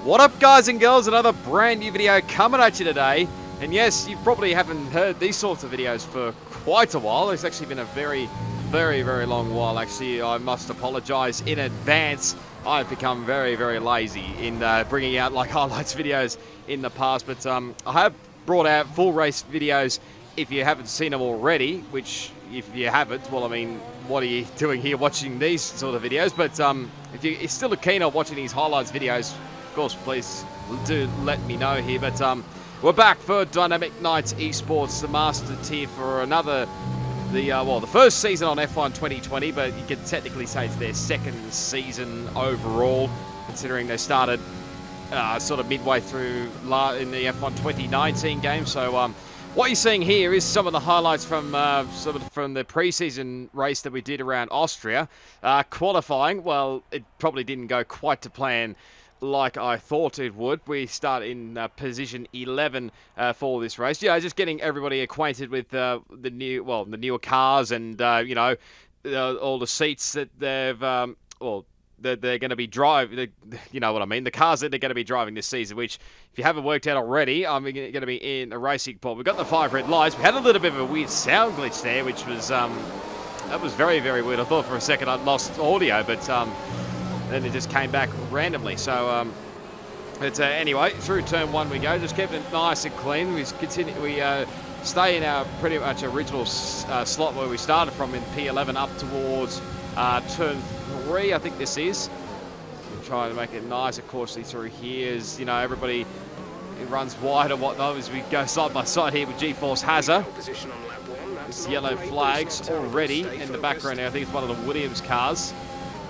What up, guys and girls? Another brand new video coming at you today. And yes, you probably haven't heard these sorts of videos for quite a while. It's actually been a very long while. Actually, I must apologize in advance. I've become very lazy in bringing out like highlights videos in the past. But I have brought out full race videos if you haven't seen them already, which if you haven't, well, I mean, what are you doing here watching these sort of videos? But if you're still keen on watching these highlights videos, of course, please do let me know here. But we're back for Dynamic Nights Esports, the Master Tier for another, the first season on F1 2020, but you can technically say it's their second season overall, considering they started sort of midway through in the F1 2019 game. So what you're seeing here is some of the highlights from from the pre-season race that we did around Austria. Qualifying, well, it probably didn't go quite to plan like I thought it would. We start in position 11 for this race. Yeah, just getting everybody acquainted with the newer cars and all the seats that they've they're going to be driving. You know what I mean? The cars that they're going to be driving this season. Which, if you haven't worked out already, I'm going to be in a racing pool. We've got the 5 red lights. We had a little bit of a weird sound glitch there, which was that was very weird. I thought for a second I'd lost audio, but then it just came back randomly. So, anyway, through turn 1 we go. Just keep it nice and clean. We continue. We stay in our pretty much original slot where we started from in P11 up towards turn 3. I think this is. We're trying to make it nice and cautiously through here. As you know, everybody runs wide and whatnot as we go side by side here with GeForce Hazard. There's yellow flags already in the background. I think it's one of the Williams cars.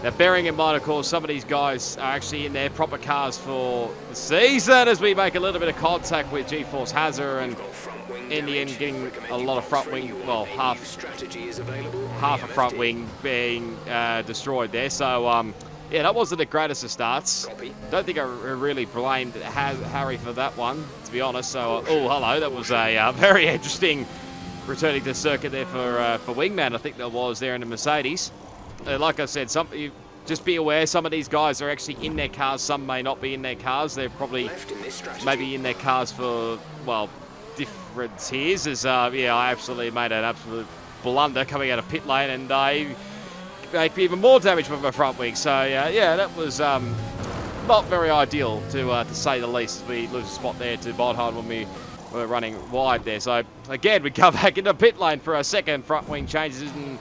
Now, bearing in mind, of course, some of these guys are actually in their proper cars for the season as we make a little bit of contact with GeForce Hazard and in the end getting a lot of front wing, well, half a front wing being destroyed there. So, yeah, that wasn't the greatest of starts. Don't think I really blamed Harry for that one, to be honest. So, oh, hello, that was a very interesting returning to the circuit there for Wingman, I think that was there in the Mercedes. Like I said, just be aware, some of these guys are actually in their cars, some may not be in their cars. They're probably maybe in their cars for, well, different tiers. As, yeah, I absolutely made an absolute blunder coming out of pit lane, and I make even more damage with my front wing. So, yeah, that was not very ideal, to say the least, as we lose a spot there to Bodhard when we were running wide there. So, again, we come back into pit lane for a second front wing changes in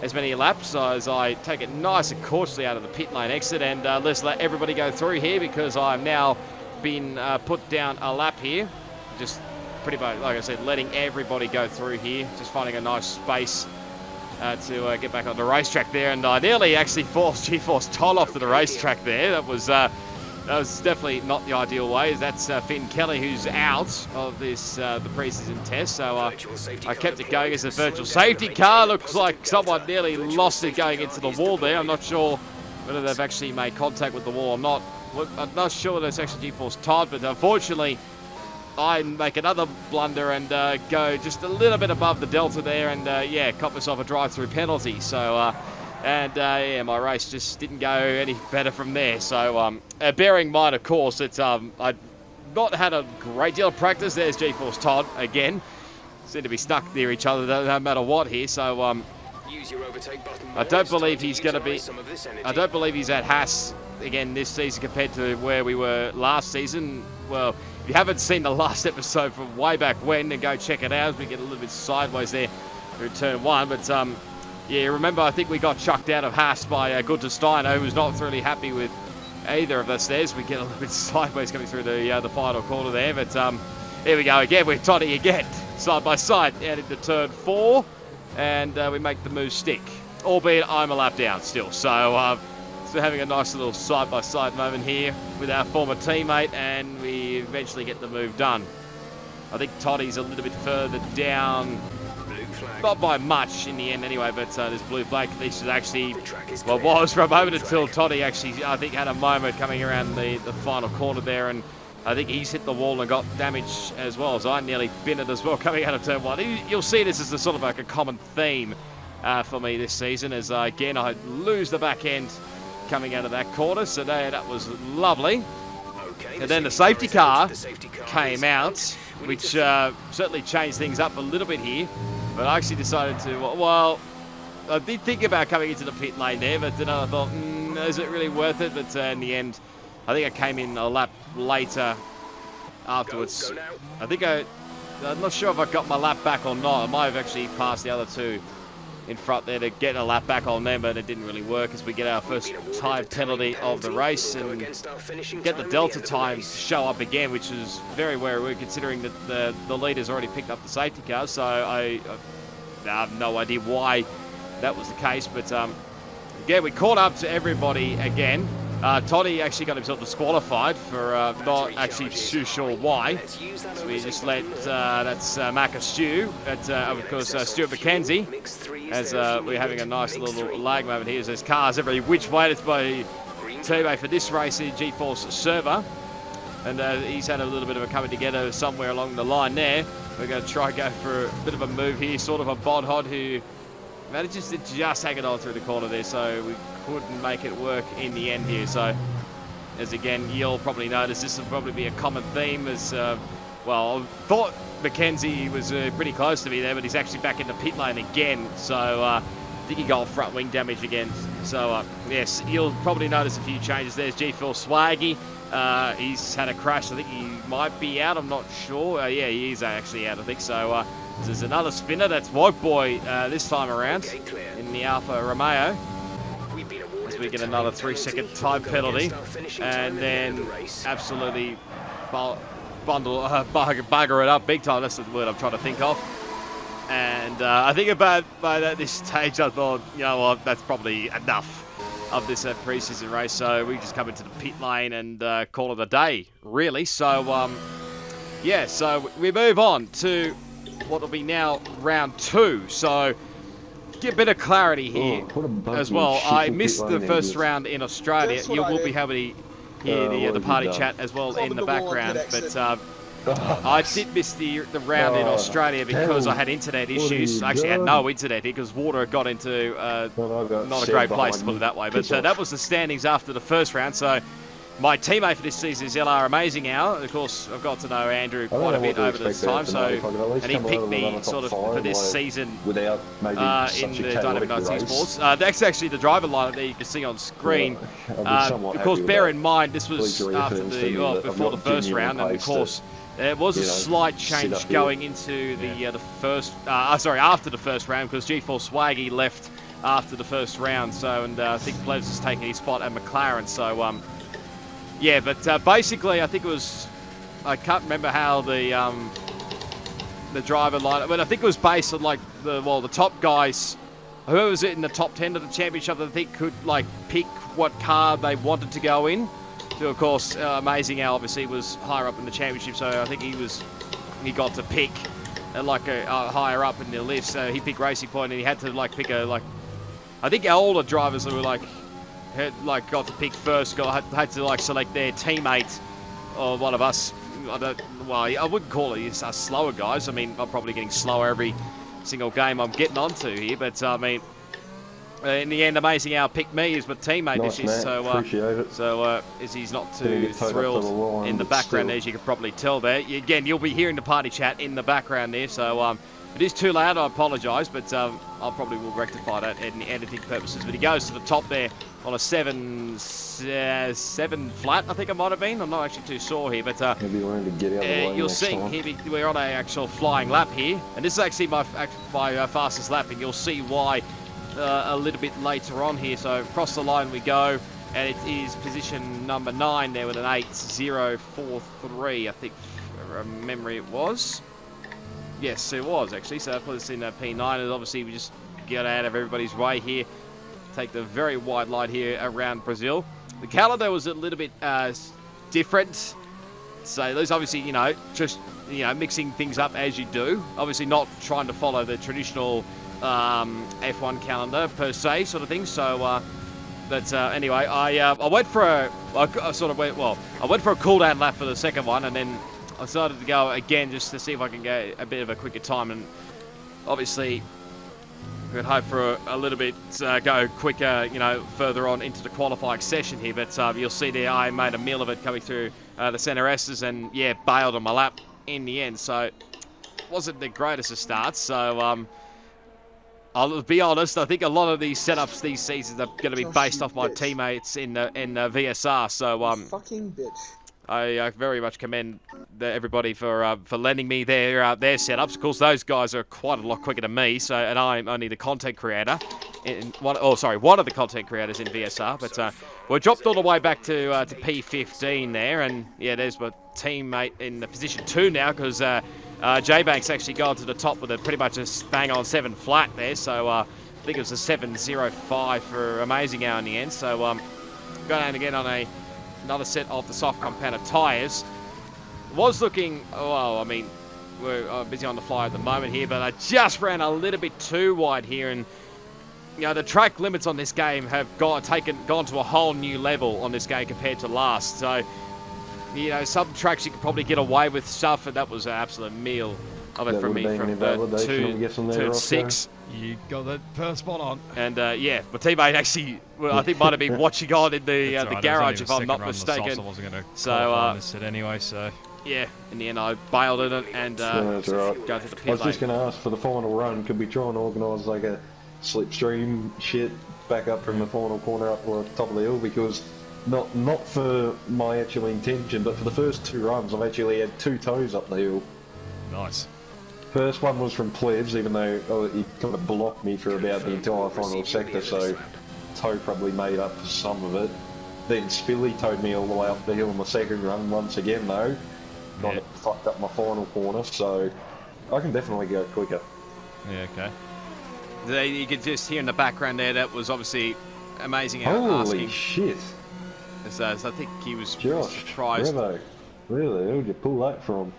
as many laps as I take it nice and cautiously out of the pit lane exit, and let's let everybody go through here because I've now been put down a lap here. Just pretty much, like I said, letting everybody go through here, just finding a nice space to get back on the racetrack there, and I nearly actually forced GeForce Toll off to the racetrack there. That was definitely not the ideal way. That's Finn Kelly, who's out of this the preseason test. So I kept it going as a virtual safety car. Looks like someone nearly lost it going into the wall there. I'm not sure whether they've actually made contact with the wall or not. I'm not sure that it's actually GeForce Todd, but unfortunately I make another blunder and go just a little bit above the delta there, and yeah, caught myself a drive-through penalty. So yeah, my race just didn't go any better from there. So, bearing in mind, of course, that I'd not had a great deal of practice. There's GeForce Todd again. Seem to be stuck near each other no matter what here. So, use your overtake button. I don't believe he's going to be. I don't believe he's at Haas again this season compared to where we were last season. Well, if you haven't seen the last episode from way back when, then go check it out. We get a little bit sideways there through turn 1, but yeah, remember, I think we got chucked out of Haas by Gunther Steiner, who was not really happy with either of us there. So we get a little bit sideways coming through the final corner there. But here we go again. We're Toddy again, side by side, out into turn 4. And we make the move stick, albeit I'm a lap down still. So, so having a nice little side-by-side moment here with our former teammate, and we eventually get the move done. I think Toddy's a little bit further down. Not by much in the end anyway, but this blue flag, this is actually, well, was for a moment until Toddy actually, I think, had a moment coming around the final corner there, and I think he's hit the wall and got damage as well, as I nearly binned it as well coming out of turn 1. You'll see this as a sort of like a common theme for me this season, as again, I lose the back end coming out of that corner, so that was lovely. And then the safety car came out, which certainly changed things up a little bit here. But I actually decided to, well, I did think about coming into the pit lane there, but then I thought, is it really worth it? But in the end, I think I came in a lap later afterwards. I think I'm not sure if I got my lap back or not. I might have actually passed the other two in front there to get a lap back on them, but it didn't really work as we get our first time penalty of the race and get the delta time to show up again, which is very worrying considering that the leaders already picked up the safety car. So I have no idea why that was the case, but yeah, we caught up to everybody again. Toddy actually got himself disqualified for not actually too sure why. So we just let, that's Macca Stew, of course Stuart McKenzie, as we're having a nice little lag moment here. There's cars every which way. It's by teammate for this race here, GeForce Server. And he's had a little bit of a coming together somewhere along the line there. We're going to try and go for a bit of a move here, sort of a Bod Hod who manages to just hang it on through the corner there, so we couldn't make it work in the end here. So, as again, you'll probably notice, this will probably be a common theme as, well, I thought McKenzie was pretty close to me there, but he's actually back in the pit lane again. So, I think he got front wing damage again. So, yes, you'll probably notice a few changes. There's G-Phil Swaggy. He's had a crash. I think he might be out. I'm not sure. Yeah, he is actually out, I think. So, there's another spinner. That's White Boy this time around in the Alfa Romeo. As we get another 3-second time penalty. And then absolutely bugger it up big time. That's the word I'm trying to think of. And I think by this stage, I thought, you know what, that's probably enough of this pre-season race. So we just come into the pit lane and call it a day, really. So, yeah, so we move on to what will be now round 2. So get a bit of clarity here as well. I missed the first round in Australia. You will be able to hear the party chat as well in the background. But I did miss the round in Australia because I had internet issues. I actually had no internet here because water got into not a great place, to put it that way. But that was the standings after the first round. So my teammate for this season is LR Amazing Hour. Of course, I've got to know Andrew quite a bit over this time, and he picked me sort of for this season in the Dynamic Nights Esports. That's actually the driver lineup there you can see on screen. Of course, bear in mind this was after before the first round, and of course there was a slight change going into the first. After the first round, because G4 Swaggy left after the first round. So, and I think Plebs has taken his spot at McLaren. So, yeah, but basically, I think it was. I can't remember how the driver lineup, but I think it was based on like the top guys. Whoever was in the top 10 of the championship, I think could like pick what car they wanted to go in. So of course, Amazing Al obviously was higher up in the championship, so I think he got to pick higher up in the list. So he picked Racing Point, and he had to like pick I think our older drivers who were got to pick first, had to like select their teammate or one of us. I wouldn't call it us slower guys. I mean, I'm probably getting slower every single game I'm getting onto here, but I mean, in the end, Amazing Al picked me as my teammate this year, so as he's not too thrilled in the background, as you can probably tell there. Again, you'll be hearing the party chat in the background there, so if it is too loud, I apologise, but I'll probably will rectify that in editing purposes. But he goes to the top there on a 7 flat, I think it might have been. I'm not actually too sure here, but you'll see here we're on an actual flying lap here, and this is actually my fastest lap, and you'll see why a little bit later on here. So across the line we go, and it is position number 9 there with an 8.043, I think, from memory it was. Yes, it was actually. So I put this in P9, and obviously we just get out of everybody's way here. Take the very wide line here around Brazil. The calendar was a little bit different. So there's obviously, just, mixing things up as you do. Obviously not trying to follow the traditional F1 calendar per se sort of thing. So, anyway, I went for a cool down lap for the second one, and then I decided to go again just to see if I can get a bit of a quicker time. And obviously, we could hope for a little bit go quicker, further on into the qualifying session here. But you'll see there I made a meal of it coming through the center S's, and yeah, bailed on my lap in the end. So wasn't the greatest of starts. So I'll be honest, I think a lot of these setups these seasons are going to be based off my teammates in VSR. So fucking bitch. I very much commend everybody for lending me their setups. Of course, those guys are quite a lot quicker than me. So, and I'm only the content creator. One of the content creators in VSR. But we're dropped all the way back to P15 there, and yeah, there's my teammate in the position 2 now because J-Bank's actually gone to the top with pretty much a bang on 7 flat there. So I think it was a 7.05 for Amazing Hour in the end. So going again on another set of the soft compounded tyres. Was looking, well, I mean, we're busy on the fly at the moment here, but I just ran a little bit too wide here, and you know the track limits on this game have gone to a whole new level on this game compared to last. So, you know, some tracks you could probably get away with stuff, and that was an absolute meal of it from me from turn 6. You got that spot on. And yeah, my teammate actually, well, I think might have been watching on in the garage, if I'm not mistaken. I wasn't going to so this set anyway, so yeah, in the end I bailed in it and that's right. go to the pit I was lane. just going to ask for the final run, could we try and organise like a slipstream shit back up from the final corner up to the top of the hill, because not for my actual intention, but for the first 2 runs I've actually had 2 toes up the hill. nice. First one was from Plebs, even though he kind of blocked me for about the entire final sector, so toe probably made up for some of it. Then Spilly towed me all the way up the hill in the second run once again though. Kind of fucked up my final corner, so I can definitely go quicker. Yeah, okay. You could just hear in the background there, that was obviously Amazing Holy asking. shit! So I think he was Josh, surprised. Revo, really, where'd you pull that from?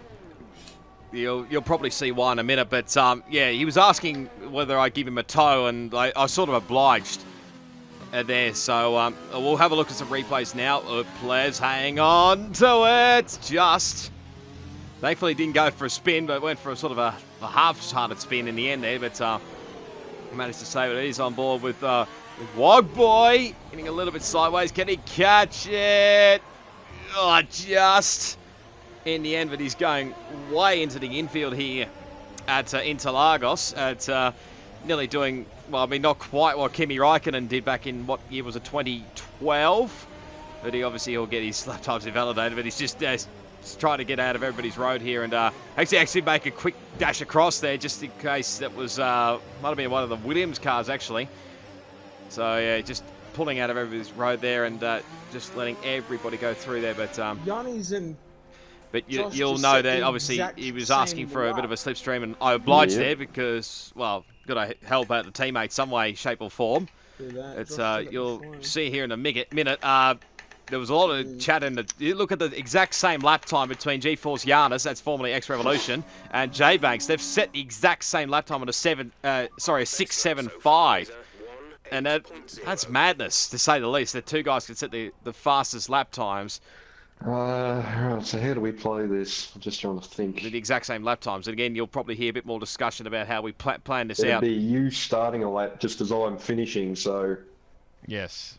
You'll probably see why in a minute, but yeah, he was asking whether I give him a toe, and I sort of obliged there. So we'll have a look at some replays now. Players, hang on to it. Just thankfully didn't go for a spin, but went for a sort of a half-hearted spin in the end there. But managed to save it. He's on board with Wog Boy getting a little bit sideways. Can he catch it? Oh, just. In the end, but he's going way into the infield here at Interlagos at nearly doing, well, I mean, not quite what Kimi Räikkönen did back in, what year was it, 2012? But he'll get his lap times invalidated, but he's just trying to get out of everybody's road here and actually make a quick dash across there just in case that was, might have been one of the Williams cars actually. So yeah, just pulling out of everybody's road there and just letting everybody go through there, but Yanni's in. But you'll know that obviously he was asking for a bit of a slipstream, and I obliged there because, well, got to help out the teammate some way, shape or form. It's you'll see here in a minute. There was a lot of chat in the. You look at the exact same lap time between G-Force Giannis, that's formerly X Revolution, and J Banks. They've set the exact same lap time on a 6.75, and that's madness to say the least. The two guys can set the fastest lap times. Right, so how do we play this? I'm just trying to think. The exact same lap times. And again, you'll probably hear a bit more discussion about how we plan this out. It'd be you starting a lap just as I'm finishing, so... Yes.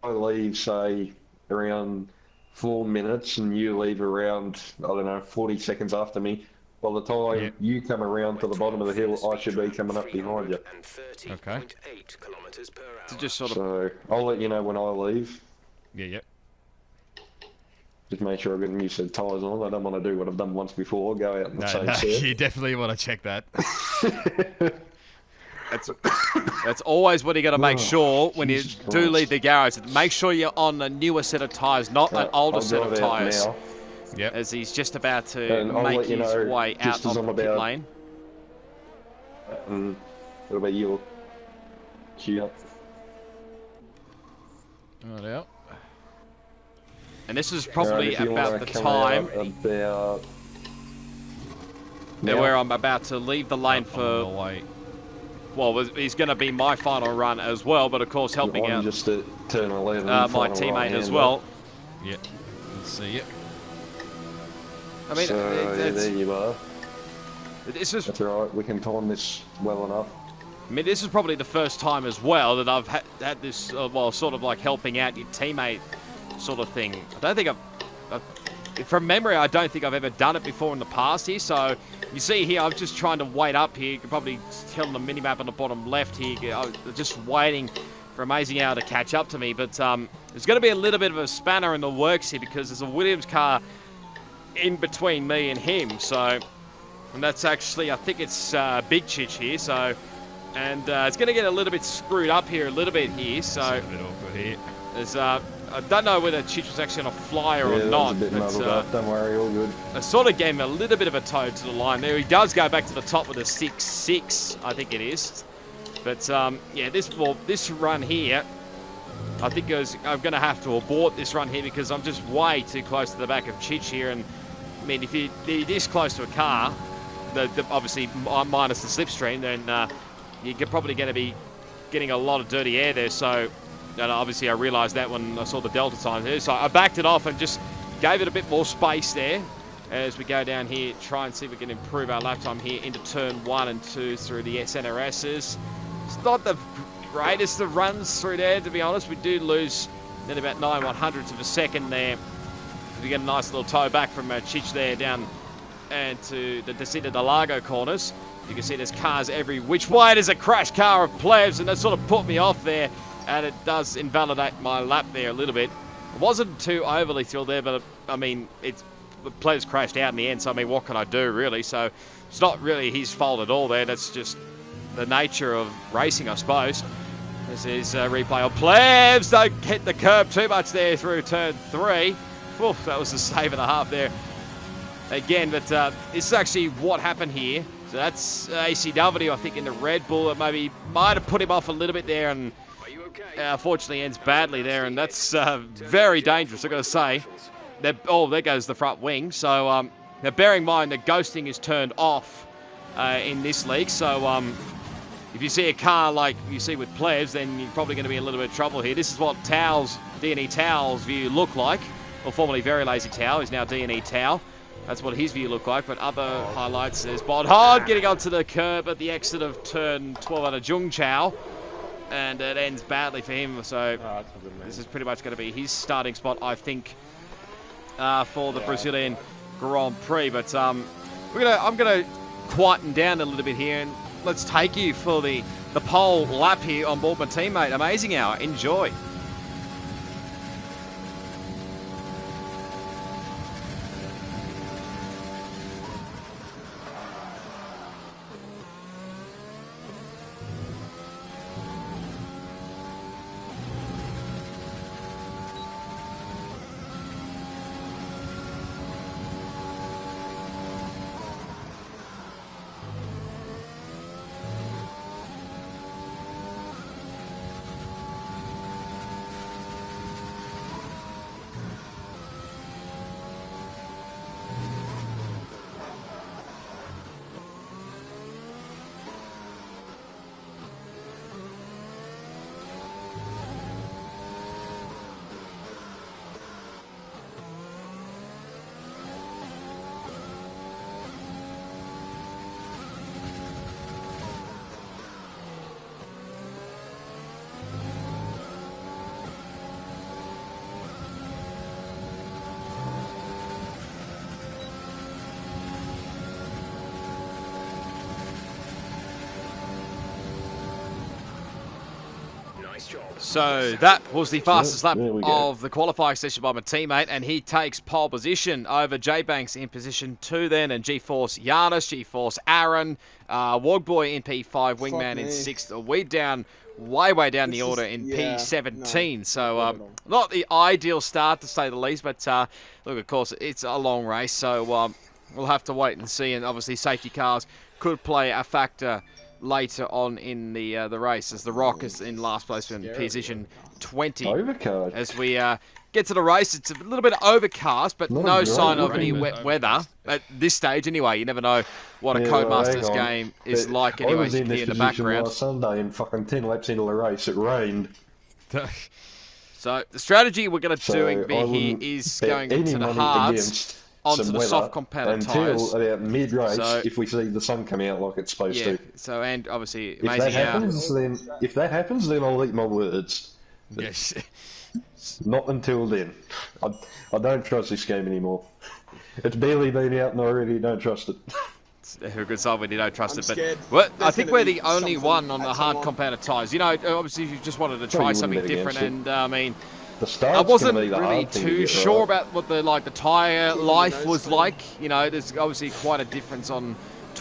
I leave, say, around 4 minutes, and you leave around, I don't know, 40 seconds after me. By the time you come around to the bottom of the hill, I should be coming up behind you. Okay. To just sort of... So, I'll let you know when I leave. Yeah. Just make sure I get a new set of tyres on. I don't want to do what I've done once before, go out in the same set. You definitely want to check that. That's always what you got to make sure when you do leave the garage. Make sure you're on a newer set of tyres, not an older set of tyres. Yep. As he's just about to make his way out of the pit lane. What about you? Cue up. Right out. And this is probably about the time where I'm about to leave the lane for... Well, he's going to be my final run as well, but of course helping out just at turn 11, my teammate as well. Yep. Let's see it. I mean, so, there you are. That's alright, we can time this well enough. I mean, this is probably the first time as well that I've had this, well, sort of like helping out your teammate sort of thing. I don't think from memory, I don't think I've ever done it before in the past here. So you see here, I'm just trying to wait up here. You can probably tell on the mini-map on the bottom left here. I'm just waiting for Amazing Hour to catch up to me. But there's going to be a little bit of a spanner in the works here because there's a Williams car in between me and him. So, and that's actually, I think it's Big Chich here. So, and it's going to get a little bit screwed up here, a little bit here. So, It's a bit awkward here. there's I don't know whether Chich was actually on a flyer or Yeah, not. that was a bit muddled up. Don't worry, all good. I sort of gave him a little bit of a toe to the line there. He does go back to the top with a 6.6, I think it is. But yeah, this run here, I think I'm going to have to abort this run here because I'm just way too close to the back of Chich here. And I mean, if you're this close to a car, obviously minus the slipstream, then you're probably going to be getting a lot of dirty air there. So. And obviously I realised that when I saw the delta time there. So I backed it off and just gave it a bit more space there as we go down here, try and see if we can improve our lap time here into turn 1 and 2 through the SNRSs. It's not the greatest of runs through there, to be honest. We do lose then about 9/100ths of a second there. We get a nice little toe back from Chich there down and to the Descida de Largo corners. You can see there's cars every which way. There's a crash car of plebs and that sort of put me off there. And it does invalidate my lap there a little bit. I wasn't too overly thrilled there, but I mean, the players crashed out in the end, so I mean, what can I do, really? So it's not really his fault at all there. That's just the nature of racing, I suppose. This is a replay of plebs. Don't hit the curb too much there through turn 3. Oof, that was a save and a half there. Again, but this is actually what happened here. So that's ACW, I think, in the Red Bull. It maybe might have put him off a little bit there, and unfortunately ends badly there, and that's very dangerous, I've got to say. Oh, there goes the front wing. So now bearing in mind that ghosting is turned off in this league, so if you see a car like you see with plebs, then you're probably going to be in a little bit of trouble here. This is what D&E Towel's view looked like, or formerly Very Lazy Towel, is now D&E Towel. That's what his view looked like, but other highlights, there's Bod Hard getting onto the curb at the exit of turn 12 out of Jung Chow. And it ends badly for him, so this is pretty much going to be his starting spot, I think, for the Brazilian Grand Prix. But I'm going to quieten down a little bit here, and let's take you for the pole lap here on board my teammate. Amazing Hour. Enjoy. So that was the fastest lap of the qualifying session by my teammate, and he takes pole position over J-Banks in position 2 then, and G-Force Giannis, G-Force Aaron, Wogboy in P5, Wingman in 6th. Way down the order in P17. So not the ideal start, to say the least, but look, of course, it's a long race, so we'll have to wait and see, and obviously safety cars could play a factor later on in the race, as the Rock is in last place in position 20. Overcast. As we get to the race, it's a little bit overcast, but no sign of any wet weather at this stage anyway. You never know what a Codemasters game is like anyway, as you can hear in the background. Last Sunday, and fucking 10 laps into the race, it rained. So the strategy we're going to do here is going into the hards, onto the soft competitor tyres. Until about mid-race, if we see the sun come out like it's supposed to. So, and obviously, if that happens, then I'll eat my words. Yes. Not until then. I don't trust this game anymore. It's barely been out and I already don't trust it. It's a good sign when you don't trust I'm it. But scared. well, I There's think gonna we're be the only something one on the at hard someone. compounded tyres. You know, obviously you just wanted to you try wouldn't something bet against different, it. and I mean, The start's I wasn't gonna be the really hard thing to too get sure right. about what the tyre Keeping life your was nose like. You know, there's obviously quite a difference on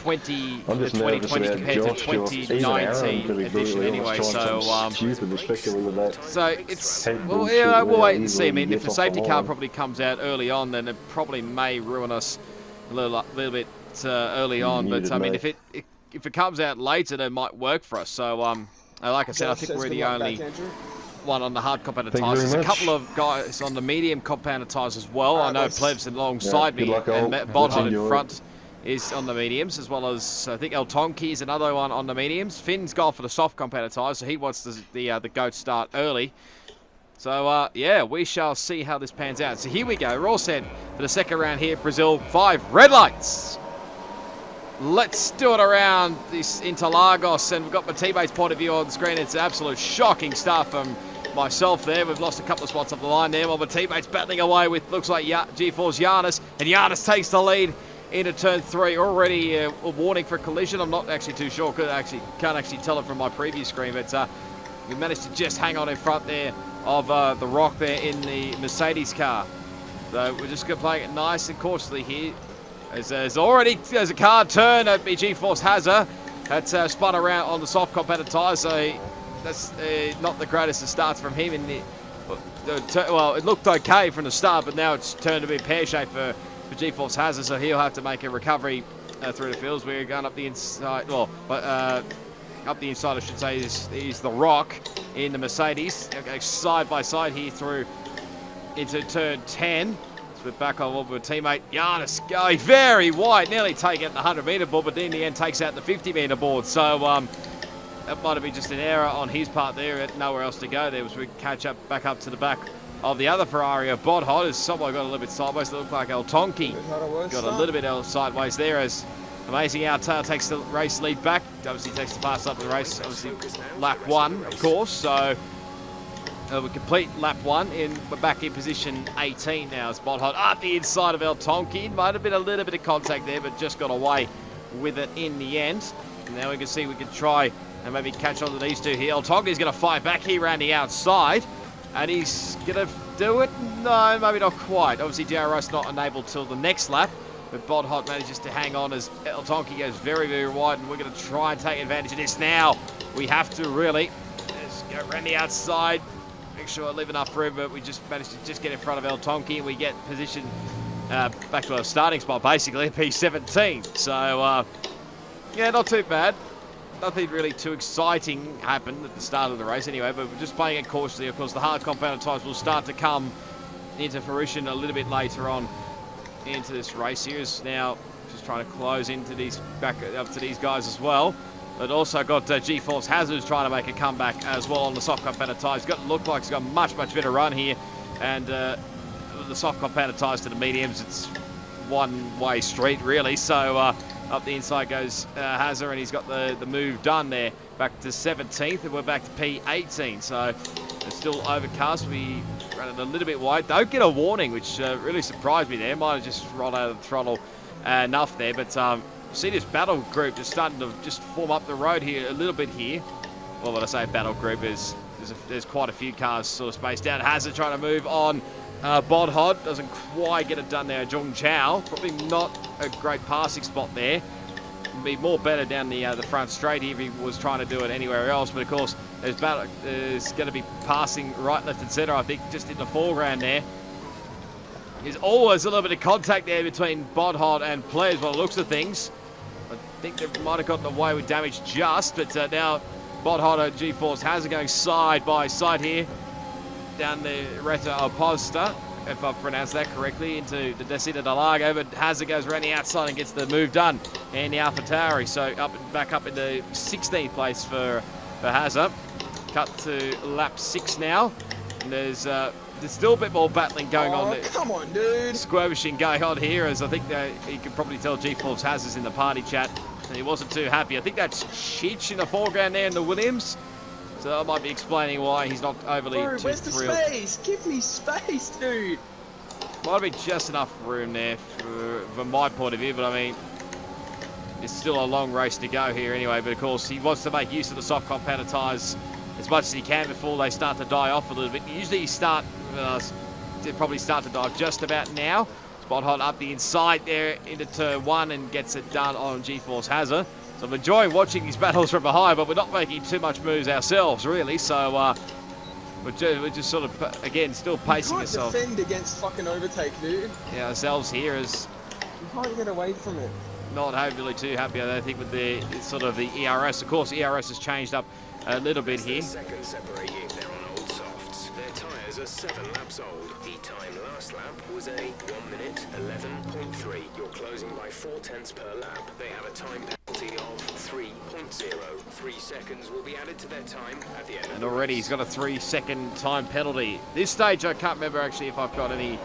I'm the just nervous 2020 about compared Josh. to Even Aaron, 2019 to be edition brutally anyway. honest, trying So something stupid, especially with that. so it's Head well, bullshit yeah, we'll where wait and see. I easily mean, he if the gets off safety the car line. probably comes out early on, then it probably may ruin us a little bit early on. But Muted, I mean, mate. if it comes out later, then it might work for us. So like I said, I Josh think says we're good the luck only back, Andrew. one on the hard compounded Thank you tyres. very There's a much. couple of guys on the medium compounded tyres as well. I Alright, know boys. Plebs alongside Yeah, me, good luck, and all. Bodhon in Enjoy. front is on the mediums, as well as I think El Tonki is another one on the mediums. Finn's gone for the soft compounded tyres, so he wants the goat start early. So yeah, we shall see how this pans out. So here we go. We're all set for the second round here. Brazil 5 red lights. Let's do it around this Interlagos, and we've got my teammates' point of view on the screen. It's absolute shocking stuff from myself there. We've lost a couple of spots off the line there while my teammates battling away with, looks like G4's Giannis, and Giannis takes the lead into turn 3. Already a warning for a collision. I'm not actually too sure, can't actually tell it from my preview screen, but we managed to just hang on in front there of the rock there in the Mercedes car. So we're just going to play it nice and cautiously here. There's a car turn at G4's Hazard. That's spun around on the soft compounded tyres, so that's not the greatest of starts from him. Well, it looked okay from the start, but now it's turned to be pear-shaped for G4's Hazard, so he'll have to make a recovery through the fields. We're going up the inside, up the inside, I should say, is the rock in the Mercedes. Okay, side by side here through into turn 10. So we're back on with a teammate. Giannis going very wide, nearly taking out the 100-metre board, but then in the end takes out the 50-metre board. So that might have been just an error on his part there. Had nowhere else to go there. As we catch up back up to the back of the other Ferrari of Bodhod, as someone got a little bit sideways. It looked like El Tonki got a little bit sideways there, as Amazing Outtail takes the race lead back. Obviously takes the pass up the race, obviously lap 1, of course. So we complete lap 1, and we're back in position 18 now as Bodhod up the inside of El Tonki. Might have been a little bit of contact there, but just got away with it in the end. And now we can see we can try and maybe catch on to these two here. El Tonki's going to fight back here around the outside, and he's going to do it. No, maybe not quite. Obviously, DRS not enabled till the next lap, but Bodhod manages to hang on as El Tonki goes very, very wide, and we're going to try and take advantage of this now. We have to really just go around the outside, make sure I leave enough room, but we just managed to just get in front of El Tonki, and we get position back to our starting spot, basically, P17. So, yeah, not too bad. Nothing really too exciting happened at the start of the race anyway, but we're just playing it cautiously. Of course, the hard compounded tyres will start to come into fruition a little bit later on into this race here. Is now just trying to close into these, back up to these guys as well. But also got G4's Hazards trying to make a comeback as well on the soft compounded tyres. Look like he's got much better run here, and the soft compounded tyres to the mediums, it's one-way street really. So up the inside goes Hazard, and he's got the move done there. Back to 17th, and we're back to P18. So it's still overcast. We ran it a little bit wide. Don't get a warning, which really surprised me there. Might have just rolled out of the throttle enough there. But see this battle group just starting to just form up the road here a little bit here. Well, when I say battle group, there's quite a few cars sort of spaced out. Hazard trying to move on. Bodhod doesn't quite get it done there. Zhong Chao, probably not a great passing spot there. Would be more better down the front straight if he was trying to do it anywhere else. But of course, there's going to be passing right, left, and centre. I think just in the foreground there. There's always a little bit of contact there between Bodhod and Plebs by the looks of things. I think they might have gotten away with damage just, but now Bodhod and G4's Hazard going side by side here down the Reta Oposta, if I've pronounced that correctly, into the Descida del Lago, but Hazard goes around the outside and gets the move done in the Alpha Tauri. So back up into 16th place for Hazard. Cut to lap 6 now, and there's still a bit more battling going on there. Come on, dude. Squirmishing going on here, as I think you can probably tell G4's Hazard's in the party chat, and he wasn't too happy. I think that's Chich in the foreground there in the Williams. So that might be explaining why he's not overly Bro, too where's the thrilled. space? Give me space, dude. Might be just enough room there from my point of view, but I mean, it's still a long race to go here anyway. But of course, he wants to make use of the soft compounder tyres as much as he can before they start to die off a little bit. Usually they probably start to die off just about now. Spot hot up the inside there into turn 1 and gets it done on G-Force Hazard. So I'm enjoying watching these battles from behind, but we're not making too much moves ourselves, really. So we're just sort of, again, still pacing You ourselves. can't defend against fucking overtake, dude. Yeah, ourselves here is You can't get away from it. not overly too happy, I don't think, with the sort of the ERS. Of course, ERS has changed up a little bit here. Seconds separate you. They're on old softs. Their tyres are 7 laps old. The time last lap was a 1 minute 11.3. You're closing by 0.4 per lap. They have a time penalty of 3.0. 3 seconds will be added to their time at the end. And already he's got a 3-second time penalty. This stage, I can't remember actually if I've got any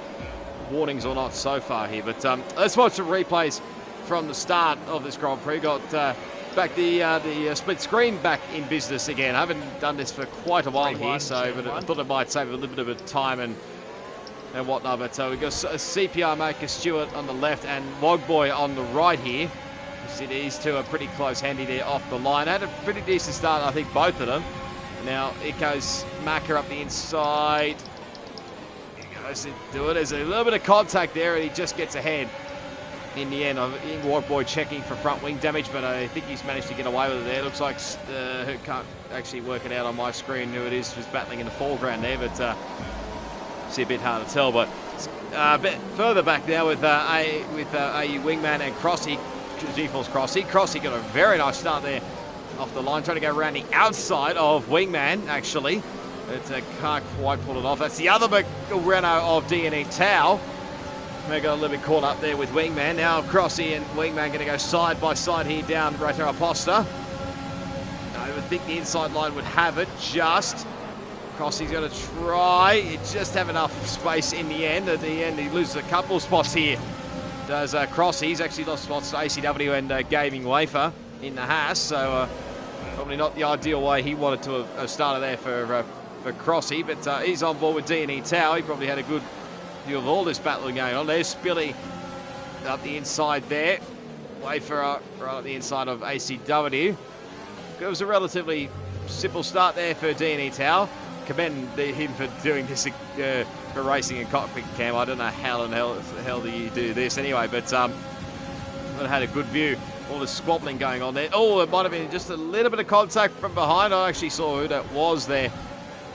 warnings or not so far here. But let's watch some replays from the start of this Grand Prix. Got back the split screen back in business again. I haven't done this for quite a while here, so but I thought it might save a little bit of time and whatnot. But we've got CPR maker Stewart on the left and Wogboy on the right here. You see these two are pretty close handy there off the line. Had a pretty decent start, I think, both of them. Now it goes Macker up the inside. He goes to do it. There's a little bit of contact there, and he just gets ahead. In the end, Wogboy checking for front wing damage, but I think he's managed to get away with it there. Looks like who can't actually work it out on my screen who it is who's battling in the foreground there, but see a bit hard to tell. But a bit further back now with AU Wingman and Crossy, G-Force Crossy. Crossy got a very nice start there off the line, trying to go around the outside of Wingman, actually. But can't quite pull it off. That's the other Renault of D&E Tau. They got a little bit caught up there with Wingman. Now Crossy and Wingman going to go side by side here down Rotera Aposta. I would think the inside line would have it just. Crossy's going to try. It just have enough space in the end. At the end, he loses a couple of spots here. Does Crossy. He's actually lost spots to ACW and Gaming Wafer in the Haas. So probably not the ideal way he wanted to have started there for Crossy. But he's on board with D&E Tau. He probably had a good view of all this battling going on. There's Spilly up the inside there. Wafer right up the inside of ACW. It was a relatively simple start there for D&E Tau. Commend him for doing this for racing in cockpit cam. I don't know how in the hell do you do this anyway, but I had a good view. All the squabbling going on there. Oh, it might have been just a little bit of contact from behind. I actually saw who that was there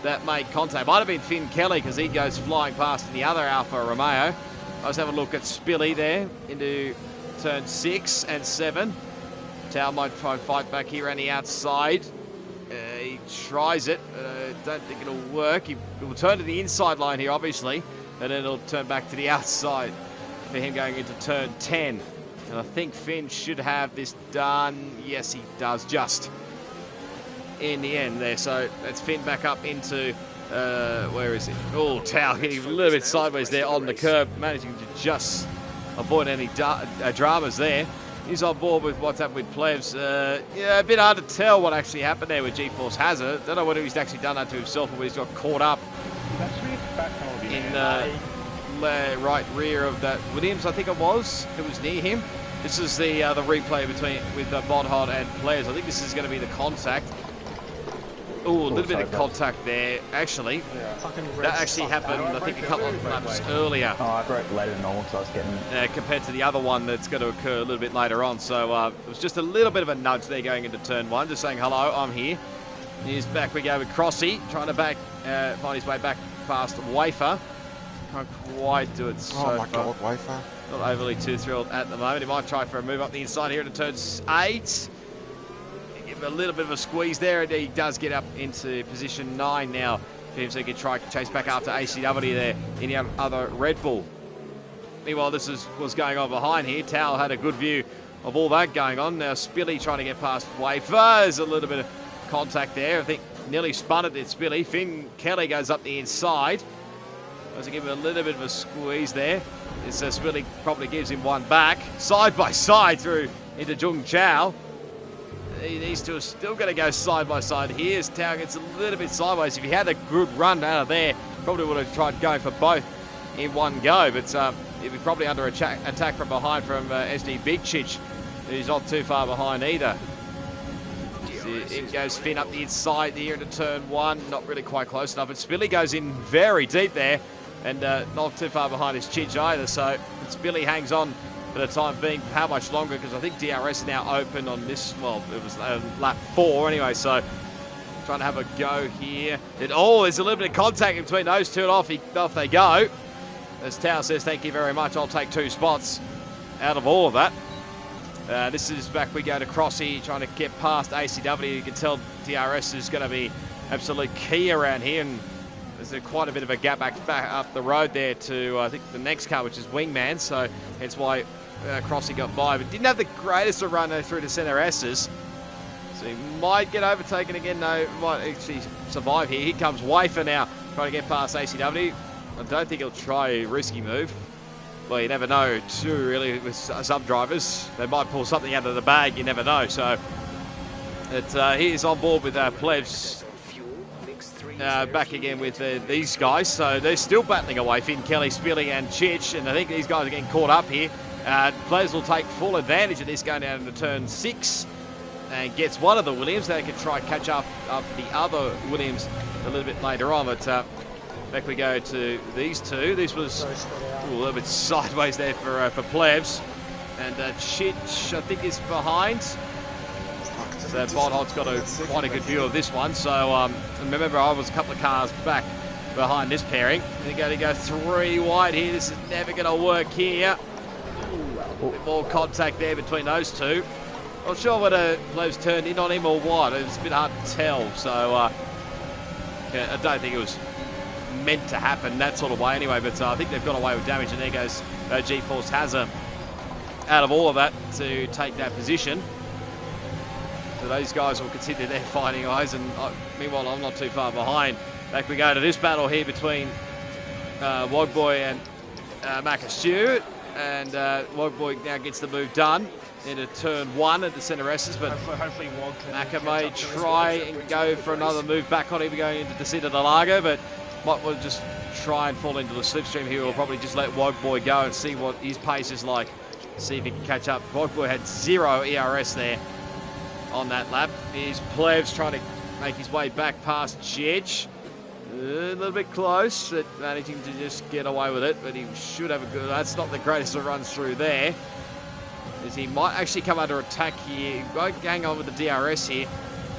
that made contact. Might have been Finn Kelly because he goes flying past in the other Alfa Romeo. I was having a look at Spilly there into turn 6 and 7. Tau might try and fight back here on the outside. He tries it. Don't think it'll work. He will turn to the inside line here, obviously, and then it'll turn back to the outside for him going into turn 10. And I think Finn should have this done. Yes, he does, just in the end there. So that's Finn back up into, where is it? Oh, Tau hitting a little bit sideways there on the curb, managing to just avoid any dramas there. He's on board with what's happened with Plebs. Yeah, a bit hard to tell what actually happened there with G-Force Hazard. Don't know whether he's actually done that to himself or whether he's got caught up in the right rear of that Williams, I think it was. It was near him. This is the replay with Bodhod and Plebs. I think this is going to be the contact. Oh, a little bit of contact there, actually. Yeah. That actually happened, I think, a couple of laps earlier. Oh, I broke later than normal because I was getting... compared to the other one that's going to occur a little bit later on. So it was just a little bit of a nudge there going into turn 1, just saying, hello, I'm here. Here's back we go with Crossy, trying to find his way back past Wafer. Can't quite do it so far. Oh my God, Wafer. Not overly too thrilled at the moment. He might try for a move up the inside here into turn 8. Give him a little bit of a squeeze there, and he does get up into position 9 now. For him, so he can try to chase back after ACW there in the other Red Bull. Meanwhile, this is what's going on behind here. Tau had a good view of all that going on. Now Spilly trying to get past Wafer. There's a little bit of contact there. I think nearly spun it at Spilly. Finn Kelly goes up the inside. Tries to give him a little bit of a squeeze there. Spilly probably gives him one back. Side by side through into Jung Chao. These two are still going to go side by side here as Tao gets a little bit sideways. If he had a good run out of there, probably would have tried going for both in one go, but he'd be probably under attack from behind from SD Bigchich, who's not too far behind either. So in goes Finn up the inside here into turn one, not really quite close enough, but Spilly goes in very deep there, and not too far behind his Chich either, so Spilly hangs on for the time being. How much longer? Because I think DRS is now open on this, well, it was lap 4 anyway, so trying to have a go here. There's a little bit of contact between those two, and off they go. As Tao says, thank you very much, I'll take 2 spots out of all of that. This is back we go to Crossy, trying to get past ACW. You can tell DRS is going to be absolute key around here, and there's quite a bit of a gap back up the road there to, I think, the next car, which is Wingman, so that's why Crossy got by, but didn't have the greatest of run through the centre S's. So he might get overtaken again. No, might actually survive here. Here comes Wafer now, trying to get past ACW. I don't think he'll try a risky move. Well, you never know, too, really, with some drivers. They might pull something out of the bag, you never know. So he is on board with Plebs. Back again with these guys. So they're still battling away, Finn, Kelly, Spilly and Chich, and I think these guys are getting caught up here. Plebs will take full advantage of this going down into turn 6 and gets one of the Williams. They can try catch up after the other Williams a little bit later on, but back we go to these two. This was a little bit sideways there for Plebs, and Chich I think is behind. So Bondhold's got quite a good view of this one. So remember, I was a couple of cars back behind this pairing. They're going to go 3 wide here. This is never going to work here. A bit more contact there between those two. Not sure whether Plebs turned in on him or what. It's a bit hard to tell. So yeah, I don't think it was meant to happen that sort of way anyway. But I think they've got away with damage, and there goes G-Force Hazard out of all of that to take that position. So those guys will continue their fighting eyes, and meanwhile I'm not too far behind. Back we go to this battle here between Wogboy and Macca Stewart, and Wogboy now gets the move done into turn 1 at the centre S's, but hopefully Macca may try and go for another move back on him going into Descent of the Lago, but might well just try and fall into the slipstream here. We'll probably just let Wogboy go and see what his pace is like, see if he can catch up. Wogboy had 0 ERS there on that lap. Here's Plebs trying to make his way back past Chich. A little bit close, but managing to just get away with it, but he should have a good... That's not the greatest of runs through there, as he might actually come under attack here. Won't hang on with the DRS here.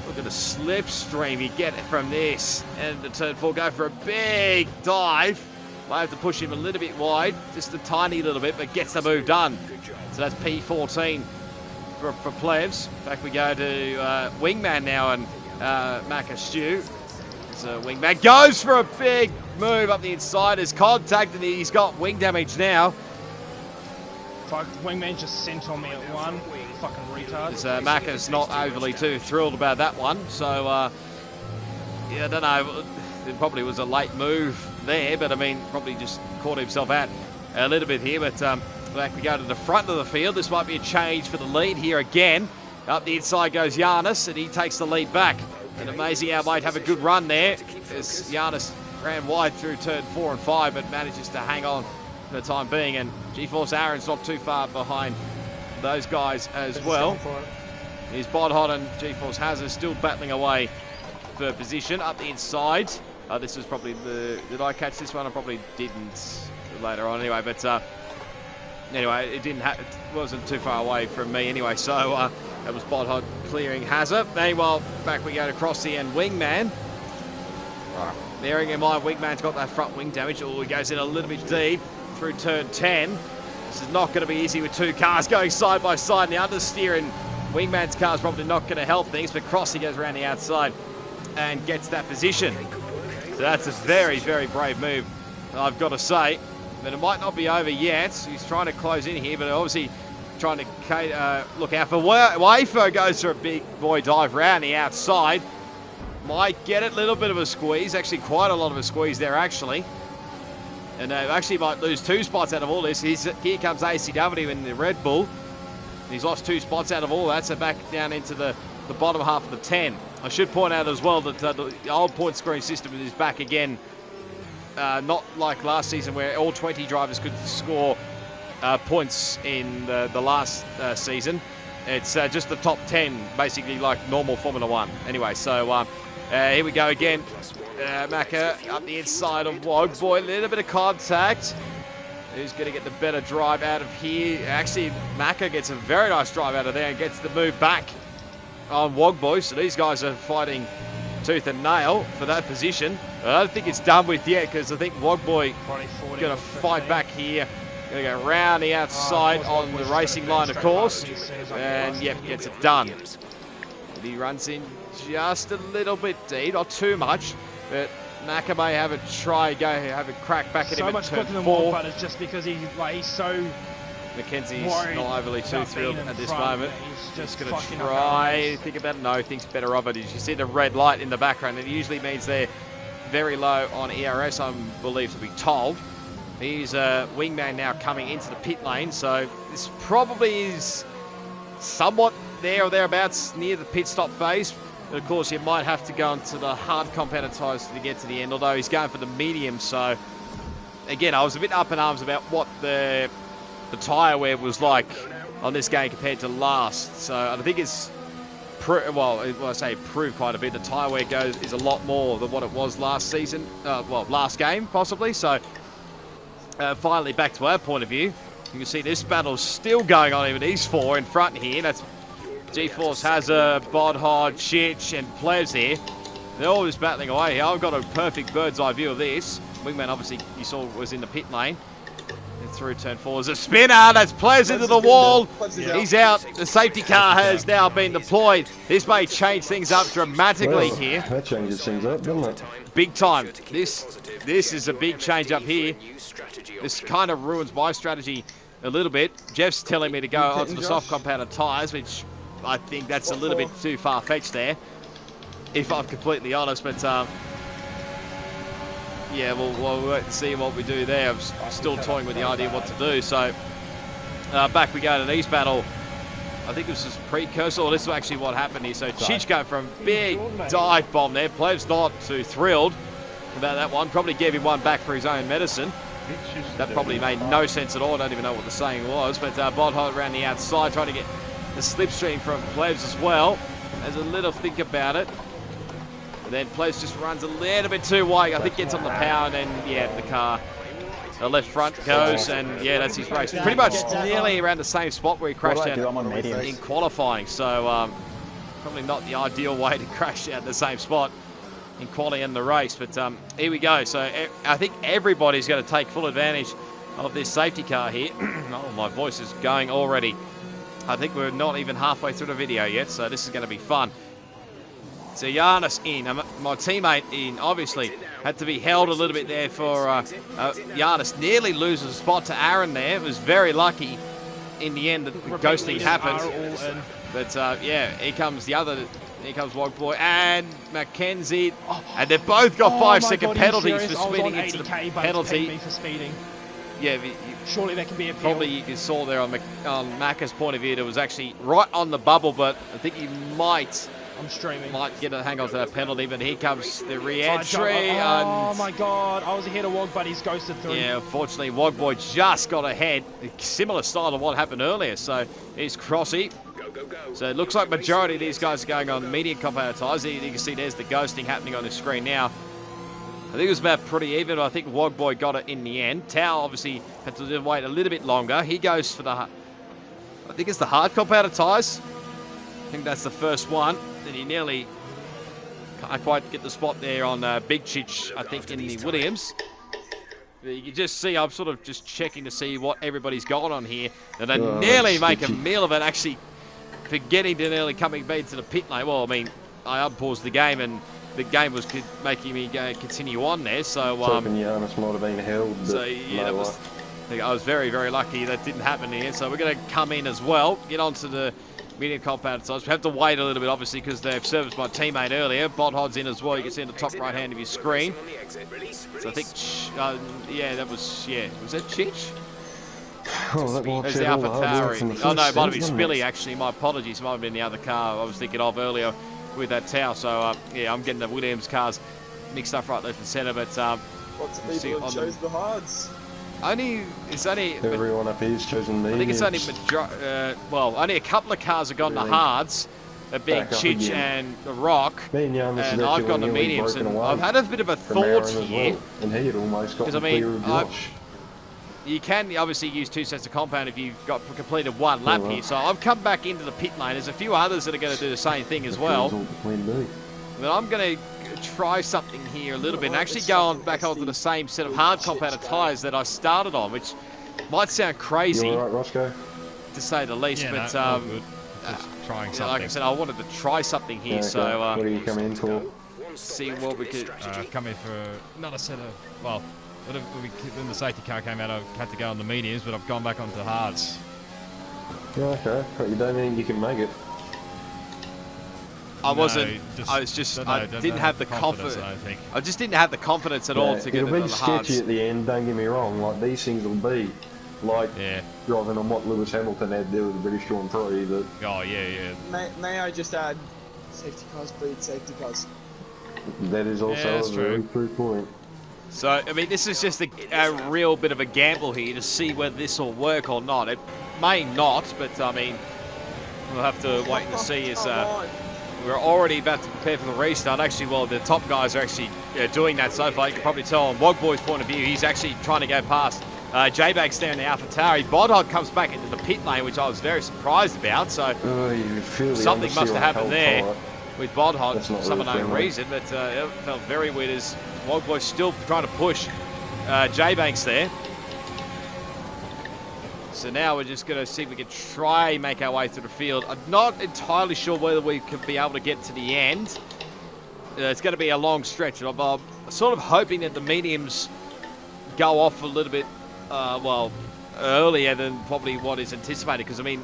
Look at the slipstream you get from this. And the turn 4, go for a big dive. Might have to push him a little bit wide, just a tiny little bit, but gets the move done. So that's P14 for Plebs. Back we go to Wingman now, and Macca Stew. So Wingman goes for a big move up the inside. Is contacted. He's got wing damage now. Fuck, Wingman just sent on me at 1. Fucking retard. Macca's not overly too thrilled about that one. So yeah, I don't know. It probably was a late move there, but I mean, probably just caught himself out a little bit here. But back we go to the front of the field. This might be a change for the lead here again. Up the inside goes Giannis, and he takes the lead back. And amazing how might have a good run there, as Giannis ran wide through turn 4 and 5, but manages to hang on for the time being. And G-Force Aaron's not too far behind those guys as well. Here's Bodhot and G-Force Hazard still battling away for position up the inside. This was probably the... Did I catch this one? I probably didn't later on anyway, but anyway, it wasn't too far away from me anyway, so that was Bodhot clearing Hazard. Meanwhile, back we go to Crossy and Wingman. Bearing in mind, Wingman's got that front wing damage. Oh, he goes in a little bit deep through turn 10. This is not going to be easy with 2 cars going side by side. And the understeer in Wingman's car is probably not going to help things, but Crossy goes around the outside and gets that position. So that's a very, very brave move, I've got to say. But it might not be over yet. He's trying to close in here, but obviously trying to look out for Wafer. Goes for a big boy dive round the outside. Might get it, little bit of a squeeze. Actually, quite a lot of a squeeze there, actually. And actually might lose 2 spots out of all this. Here comes ACW in the Red Bull. He's lost 2 spots out of all that, so back down into the the bottom half of the 10. I should point out as well that the old point scoring system is back again. Not like last season where all 20 drivers could score points in the last season. It's just the top 10, basically like normal Formula 1. Anyway, so here we go again. Macca up the inside of Wogboy. A little bit of contact. Who's going to get the better drive out of here? Actually, Macca gets a very nice drive out of there and gets the move back on Wogboy. So these guys are fighting tooth and nail for that position. I don't think it's done with yet because I think Wogboy going to fight back here. Going to go round the outside on the racing line, of course. And, yep, gets it done. He runs in just a little bit deep, not too much. But Macca may have a try, have a crack back at him at turn 4. But it's just because he's so... Mackenzie's not overly too thrilled at this moment. He's just going to try, think about it. No, thinks better of it. You see the red light in the background. It usually means they're very low on ERS, I'm believed to be told. He's a wingman now coming into the pit lane, so this probably is somewhat there or thereabouts near the pit stop phase. But of course, you might have to go into the hard compounded tyres to get to the end, although he's going for the medium. So again, I was a bit up in arms about what the tyre wear was like on this game compared to last. So I think it's improved quite a bit. The tyre wear is a lot more than what it was last season. Last game possibly. So finally, back to our point of view, you can see this battle's still going on. Even these 4 in front here. That's G-Force, Hazard, Bodhod, Chich, and Plebs here. They're all just battling away here. I've got a perfect bird's eye view of this. Wingman, obviously, you saw was in the pit lane. And through turn 4 is a spinner. That's Plebs into the wall. He's out. The safety car has now been deployed. This may change things up dramatically here. That changes things up, doesn't it? Big time. This is a big change up here. This kind of ruins my strategy a little bit. Jeff's telling me to go onto the soft compounded tyres, which I think that's a little bit too far-fetched there, if I'm completely honest. But yeah, we'll wait and see what we do there. I'm still toying with the idea of what to do. So back we go to these battle. I think this is precursor, or this is actually what happened here. So Chichko from big dive bomb there. Pleb's not too thrilled about that one. Probably gave him one back for his own medicine. That probably made no sense at all. I don't even know what the saying was. But Bodhod around the outside trying to get the slipstream from Plebs as well. Has a little think about it. And then Plebs just runs a little bit too wide. I think gets on the power and then, yeah, the car, the left front goes, and yeah, that's his race. Pretty much nearly around the same spot where he crashed out in qualifying. So probably not the ideal way to crash out the same spot in quality in the race. But here we go. So I think everybody's going to take full advantage of this safety car here. Oh, my voice is going already. I think we're not even halfway through the video yet, so this is going to be fun. So Giannis in, my teammate in, obviously had to be held a little bit there for Giannis. Nearly loses a spot to Aaron there. It was very lucky in the end that the ghosting happened. But yeah, here comes Wogboy and Mackenzie. And they've both got 5-second penalties for speeding into the penalty. Yeah, surely there can be a probably you saw there on Macca's point of view, it was actually right on the bubble, but I think he might get a hang on to that penalty. But here comes the re-entry. Oh my God, I was ahead of Wog, but he's ghosted through. Yeah, unfortunately, Wogboy just got ahead. Similar style to what happened earlier. So here's Crossy. So it looks like majority of these guys are going on medium compounded tyres. You can see there's the ghosting happening on the screen now. I think it was about pretty even. I think Wogboy got it in the end. Tao obviously had to wait a little bit longer. He goes for the, I think it's the hard compounded tyres. I think that's the first one. Then he nearly can't quite get the spot there on Big Chich, I think, in the Williams. You can just see, I'm sort of just checking to see what everybody's got on here. And they nearly make a meal of it, actually forgetting to nearly coming back to the pit lane. Well, I mean, I unpaused the game and the game was making me continue on there. So Giannis might have been held. So yeah, I was very, very lucky that didn't happen here. So we're going to come in as well, get onto the medium compounded size. We have to wait a little bit, obviously, because they've serviced my teammate earlier. Bodhod's in as well. You can see in the top right hand of your screen. So I think, yeah, that was, yeah, was that Chich? Oh, that might There's be the all the hard work AlphaTauri. from the Oh no, first it might have been stint, Spilly doesn't it? actually. My apologies, it might have been the other car I was thinking of earlier with that Tau. So yeah, I'm getting the Williams cars mixed up right, left and centre. But Lots of see, people on have the- chose the hards. it's only. Everyone up here's chosen me. I think it's only well, only a couple of cars have gone to Really? hards, being Back up Chich again. and the Rock, Me and Jan, and I've gone to mediums. And I've had a bit of a from thought Aaron as here. well. And he had almost got 'Cause, the I mean, clear of I've- Josh. You can obviously use 2 sets of compound if you've got completed 1 lap well. here. So I've come back into the pit lane. There's a few others that are going to do the same thing as well. All between me. But I'm going to try something here a little bit and actually go on back onto the same set of hard compounded tyres that I started on, which might sound crazy You all right, Roscoe? to say the least. Yeah, but no, all good. Just trying yeah, something. like I said, I wanted to try something here. Yeah, So okay. What are you coming in for? see what we could. Come in for another set of, well, when the safety car came out, I had to go on the mediums, but I've gone back onto hards. Yeah, okay. But you don't think you can make it? I wasn't. just- I was just. don't I know, don't didn't have the confidence. I don't think. I just didn't have the confidence at all Yeah, to get it'll it be on the hards. sketchy at the end, don't get me wrong. Like, these things will be like Yeah. driving on what Lewis Hamilton had to do with the British Grand Prix. That Oh, yeah. May I just add, safety cars breed safety cars. that is also Yeah, that's a very true. true point. So, I mean, this is just a real bit of a gamble here to see whether this will work or not. It may not, but I mean, we'll have to wait and see. As Come on. we're already about to prepare for the restart. Actually, well, the top guys are actually doing that so far. You can probably tell on Wogboy's point of view, he's actually trying to go past J-Bags there in the AlphaTauri. Bodhog comes back into the pit lane, which I was very surprised about. So Oh, you feel the something understeer must on have a happened cold there tyre. with Bodhog That's not for some really unknown friendly. reason, but it felt very weird as Wogboy's still trying to push J-Banks there. So now we're just going to see if we can try make our way through the field. I'm not entirely sure whether we could be able to get to the end. It's going to be a long stretch. I'm sort of hoping that the mediums go off a little bit, well, earlier than probably what is anticipated. Because, I mean,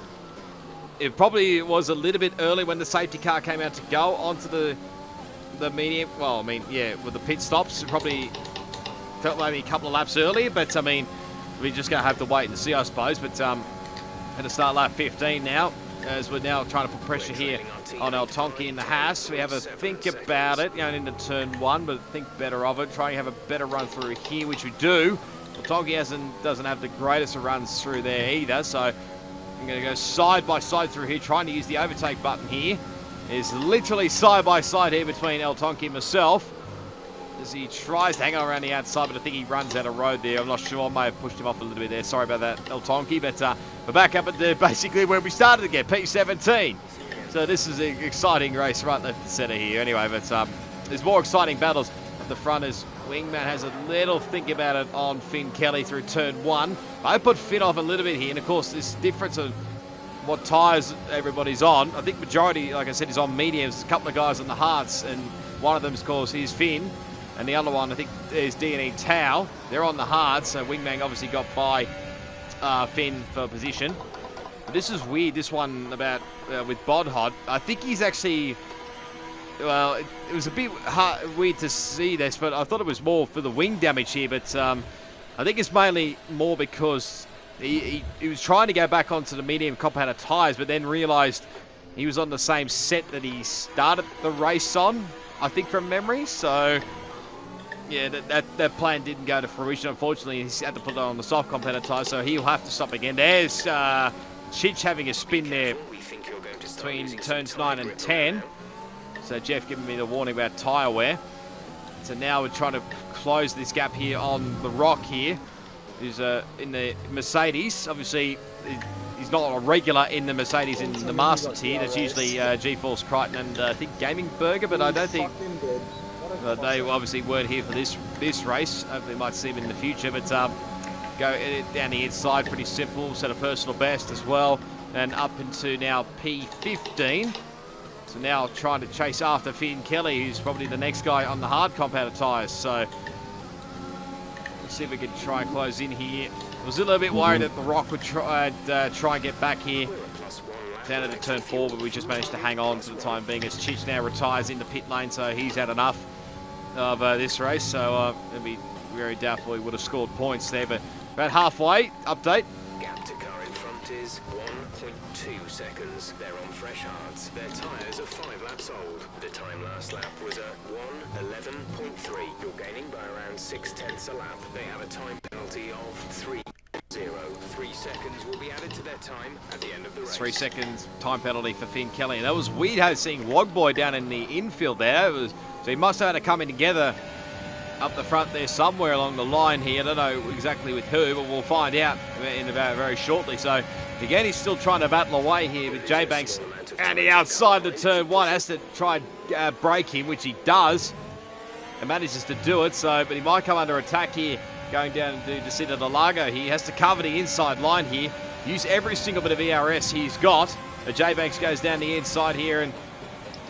it probably was a little bit early when the safety car came out to go onto the medium. Well, I mean, yeah, with the pit stops, it probably felt maybe a couple of laps earlier. But, I mean, we're just going to have to wait and see, I suppose. But going to start lap 15 now, as we're now trying to put pressure here on El Tonki in the Haas. We have a think about it, going into turn 1, but think better of it. Try and have a better run through here, which we do. El Tonki doesn't have the greatest of runs through there either, so I'm going to go side by side through here, trying to use the overtake button here. It's literally side by side here between El Tonki and myself, as he tries to hang on around the outside, but I think he runs out of road there. I'm not sure. I may have pushed him off a little bit there. Sorry about that, El Tonki. But we're back up at basically where we started again, P17. So this is an exciting race right left and centre here. Anyway, but there's more exciting battles at the front as Wingman has a little think about it on Finn Kelly through turn 1. I put Finn off a little bit here, and of course this difference of what tyres everybody's on. I think majority, like I said, is on mediums. There's a couple of guys on the hards, and one of them, of course, is Finn. And the other one, I think, is D&E Tau. They're on the hard, so Wingman obviously got by Finn for position. But this is weird, this one about with Bodhod. I think he's actually... Well, it was a bit weird to see this, but I thought it was more for the wing damage here. But I think it's mainly more because he was trying to go back onto the medium compounded tyres, but then realised he was on the same set that he started the race on, I think, from memory. So... yeah, that plan didn't go to fruition. Unfortunately, he's had to put it on the soft compounded tyre, so he'll have to stop again. There's Chich having a spin there between turns 9 and 10. So Jeff giving me the warning about tyre wear. So now we're trying to close this gap here on the Rock here. Who's in the Mercedes. Obviously, he's not a regular in the Mercedes in the Masters here. That's usually G-Force Crichton and I think Gaming Burger, but I don't think... they obviously weren't here for this race. Hopefully might see them in the future, but go down the inside, pretty simple. Set a personal best as well, and up into now P15. So now trying to chase after Finn Kelly, who's probably the next guy on the hard compounded tyres. So let's see if we can try and close in here. I was a little bit worried that the Rock would try and get back here down into turn 4, but we just managed to hang on for the time being as Chich now retires in the pit lane, so he's had enough of this race. So it'd be very doubtful he would have scored points there, but about halfway. Update. Gap to minute is 1.2 seconds. They're on fresh hards. Their tyres are 5 laps old. The time last lap was a 1:11.3. You're gaining by around 6/10 a lap. They have a time penalty of 3:0. 3 seconds will be added to their time at the end of the race. 3 seconds time penalty for Finn Kelly. And that was weird seeing Wogboy down in the infield there. So he must have had it coming together up the front there somewhere along the line here. I don't know exactly with who, but we'll find out in about very shortly. So again, he's still trying to battle away here with J Banks. And he outside the turn one has to try and break him, which he does. And manages to do it. So, but he might come under attack here. Going down to Descida de Lago. He has to cover the inside line here. Use every single bit of ERS he's got. J Banks goes down the inside here and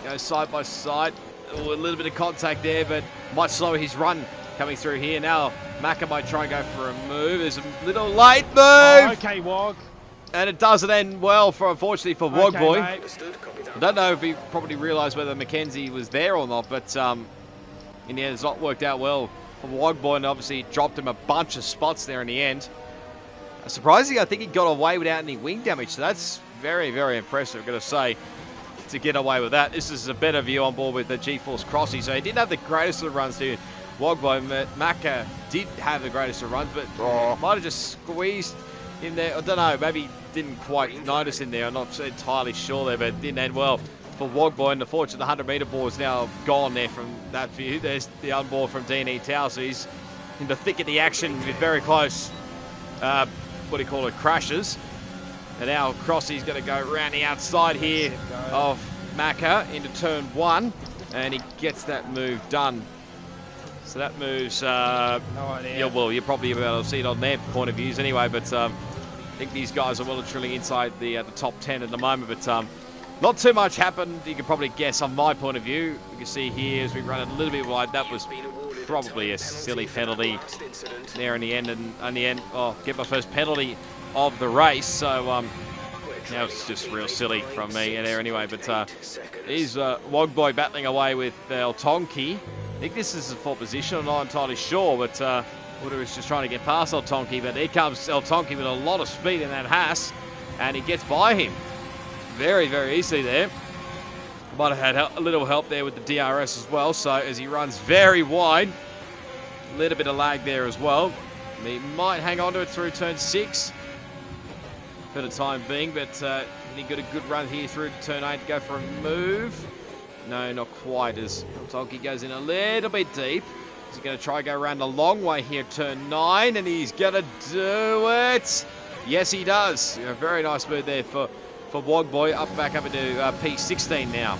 goes side by side. Ooh, a little bit of contact there, but might slow his run coming through here. Now Macca might try and go for a move. There's a little late move. Oh, okay, Wog. And it doesn't end well, unfortunately, for Okay, Wogboy. mate. I don't know if he probably realised whether Mackenzie was there or not, but in the end, it's not worked out well for Wogboy, and obviously dropped him a bunch of spots there in the end. Surprisingly, I think he got away without any wing damage, so that's very, very impressive, I've got to say, to get away with that. This is a better view on board with the G-Force Crossy, so he didn't have the greatest of runs here. Wogboy, Macca did have the greatest of runs, but might have just squeezed in there. I don't know, maybe didn't quite notice in there. I'm not entirely sure there, but it didn't end well for Wogboy. And unfortunately, the 100-metre board is now gone there from that view. There's the unboard from D&E Tower, so he's in the thick of the action with very close, crashes. And now Crossy's going to go around the outside here of Macca into turn one, and he gets that move done. So that moves, No idea. yeah, well, you're probably able to see it on their point of views anyway, but I think these guys are well and truly inside the top 10 at the moment, but not too much happened. You can probably guess on my point of view. You can see here as we run it a little bit wide, that was probably a silly penalty there in the end, and in the end, get my first penalty of the race, so now it's just real silly from me there anyway, but he's Wogboy battling away with El Tonki. I think this is a full position, I'm not entirely sure, but Woodard is just trying to get past El Tonki, but here comes El Tonki with a lot of speed in that Haas, and he gets by him very, very easily there. Might have had a little help there with the DRS as well, so as he runs very wide, a little bit of lag there as well. He might hang on to it through turn 6 for the time being, but he got a good run here through to turn 8 to go for a move. No, not quite, as Tonki goes in a little bit deep. He's going to try and go around the long way here, turn 9, and he's going to do it. Yes, he does. A very nice move there for Wogboy, back up into P16 now.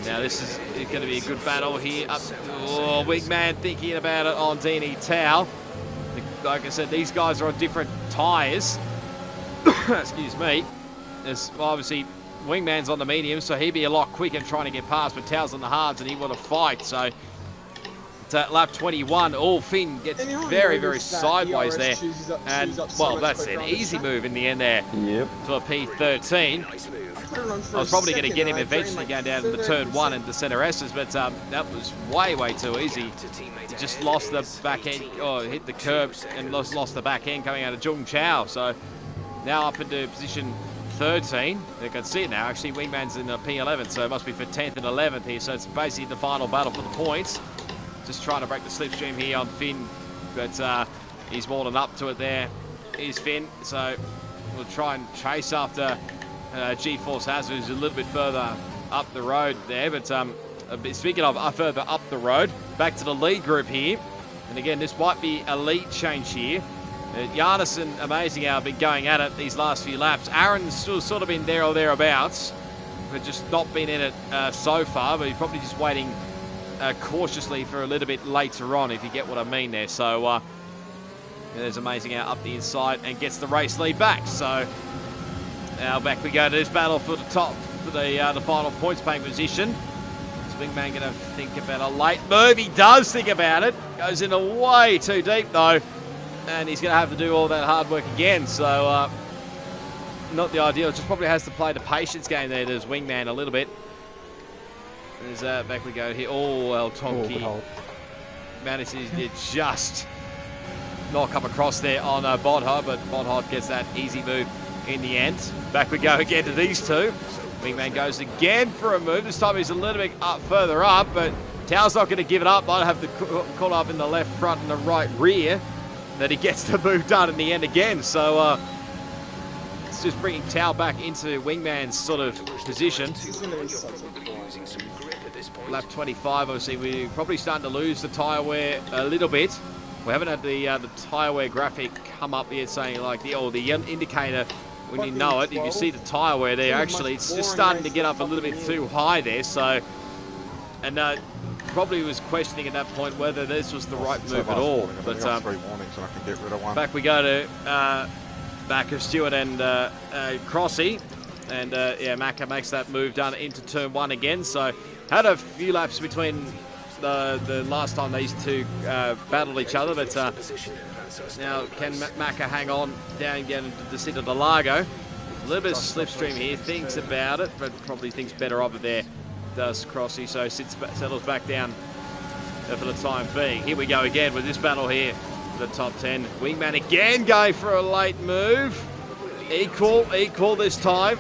Now this is going to be a good battle here. Wingman thinking about it on D&E Tau. Like I said, these guys are on different tyres. Excuse me. There's obviously Wingman's on the medium, so he'd be a lot quicker trying to get past, but Tau's on the hards and he want to fight. So it's at lap 21. Finn gets very, very sideways there. And, well, that's an easy move in the end there. Yep. To a P13. I was probably going to get him eventually going down to the turn 1 and the center S's, but that was way, way too easy. He just lost the back end, hit the curb and lost the back end coming out of Jung Chao. So now up into position 13. You can see it now. Actually, Wingman's in the P11, so it must be for 10th and 11th here. So it's basically the final battle for the points. Just trying to break the slipstream here on Finn, but he's more than up to it there. Here's Finn, so we'll try and chase after G-Force Hazard, who's a little bit further up the road there. But speaking of further up the road, back to the lead group here. And again, this might be a lead change here. Giannis and Amazing Hour have been going at it these last few laps. Aaron's still sort of been there or thereabouts, but just not been in it so far. But he's probably just waiting cautiously for a little bit later on, if you get what I mean there. So there's Amazing Hour up the inside and gets the race lead back. So now back we go to this battle for the top, for the final points paying position. Is Wingman going to think about a late move? He does think about it. Goes in way too deep though. And he's going to have to do all that hard work again. So not the ideal. Just probably has to play the patience game there. There's Wingman a little bit. There's back we go here. El Tonki manages to just knock up across there on Bodha, but Bodha gets that easy move in the end. Back we go again to these two. Wingman goes again for a move. This time he's a little bit further up, but Tao's not going to give it up. Might have the call up in the left front and the right rear that he gets the move done in the end again. So it's just bringing Tao back into Wingman's sort of position. Lap 25, obviously, we're probably starting to lose the tyre wear a little bit. We haven't had the tyre wear graphic come up yet saying like the indicator when you know it. You can see the tyre wear there. Actually, it's just starting to get up a little bit too high there. So, and probably was questioning at that point whether this was the right move at all. But back we go to back of Stewart and Crossy. And yeah, Macca makes that move done into turn 1 again. So had a few laps between the last time these two battled each other, but now can Macca hang on down again into the Cinta de Lago? A little bit of slipstream here, thinks about it, but probably thinks better of it there, does Crossy, so settles back down for the time being. Here we go again with this battle here for the top 10. Wingman again going for a late move. Equal this time.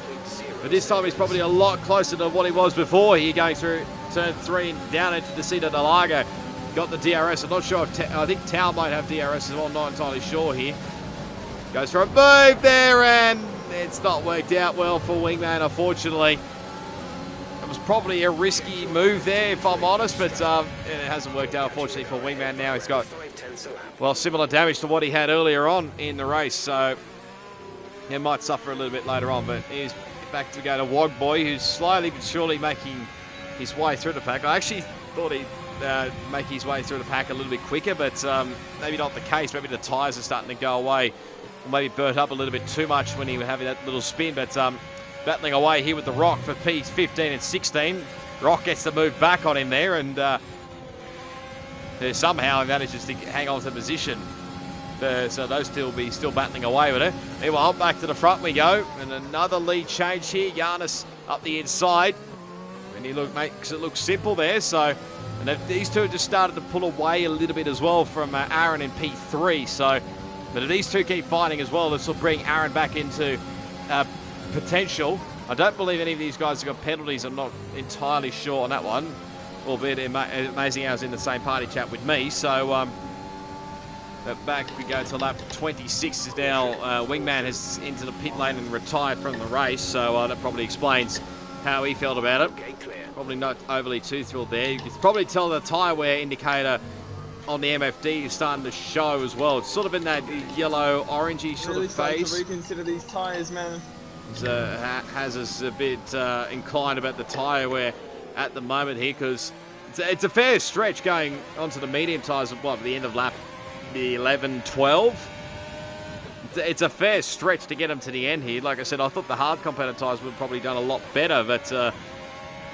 But this time he's probably a lot closer to what he was before here, going through turn 3 and down into the Cinta de Lago. Got the DRS. I'm not sure if I think Tao might have DRS as well. I'm not entirely sure here. Goes for a move there, and it's not worked out well for Wingman, unfortunately. It was probably a risky move there, if I'm honest, but it hasn't worked out, unfortunately, for Wingman now. He's got, well, similar damage to what he had earlier on in the race, so he might suffer a little bit later on, but he's back to go to Wogboy, who's slowly but surely making his way through the pack. I actually thought he'd make his way through the pack a little bit quicker, but maybe not the case. Maybe the tyres are starting to go away, or maybe burnt up a little bit too much when he was having that little spin, but battling away here with the Rock for P15 and 16. Rock gets the move back on him there, and somehow he manages to hang on to the position. So those two will be still battling away with it. Meanwhile, back to the front we go, and another lead change here. Giannis up the inside, and he makes it look simple there. So, and these two have just started to pull away a little bit as well from Aaron in P3. So, but if these two keep fighting as well, this will bring Aaron back into potential. I don't believe any of these guys have got penalties. I'm not entirely sure on that one, albeit amazing I was in the same party chat with me. So. Back we go to lap 26 is now Wingman has into the pit lane and retired from the race, so that probably explains how he felt about it. Probably not overly too thrilled there. You can probably tell the tyre wear indicator on the MFD is starting to show as well. It's sort of in that yellow orangey sort of phase. To reconsider these tyres, man. Has us a bit inclined about the tyre wear at the moment here, because it's a fair stretch going onto the medium tyres at the end of lap the 11-12. It's a fair stretch to get them to the end here. Like I said, I thought the hard competitor tyres would have probably done a lot better, but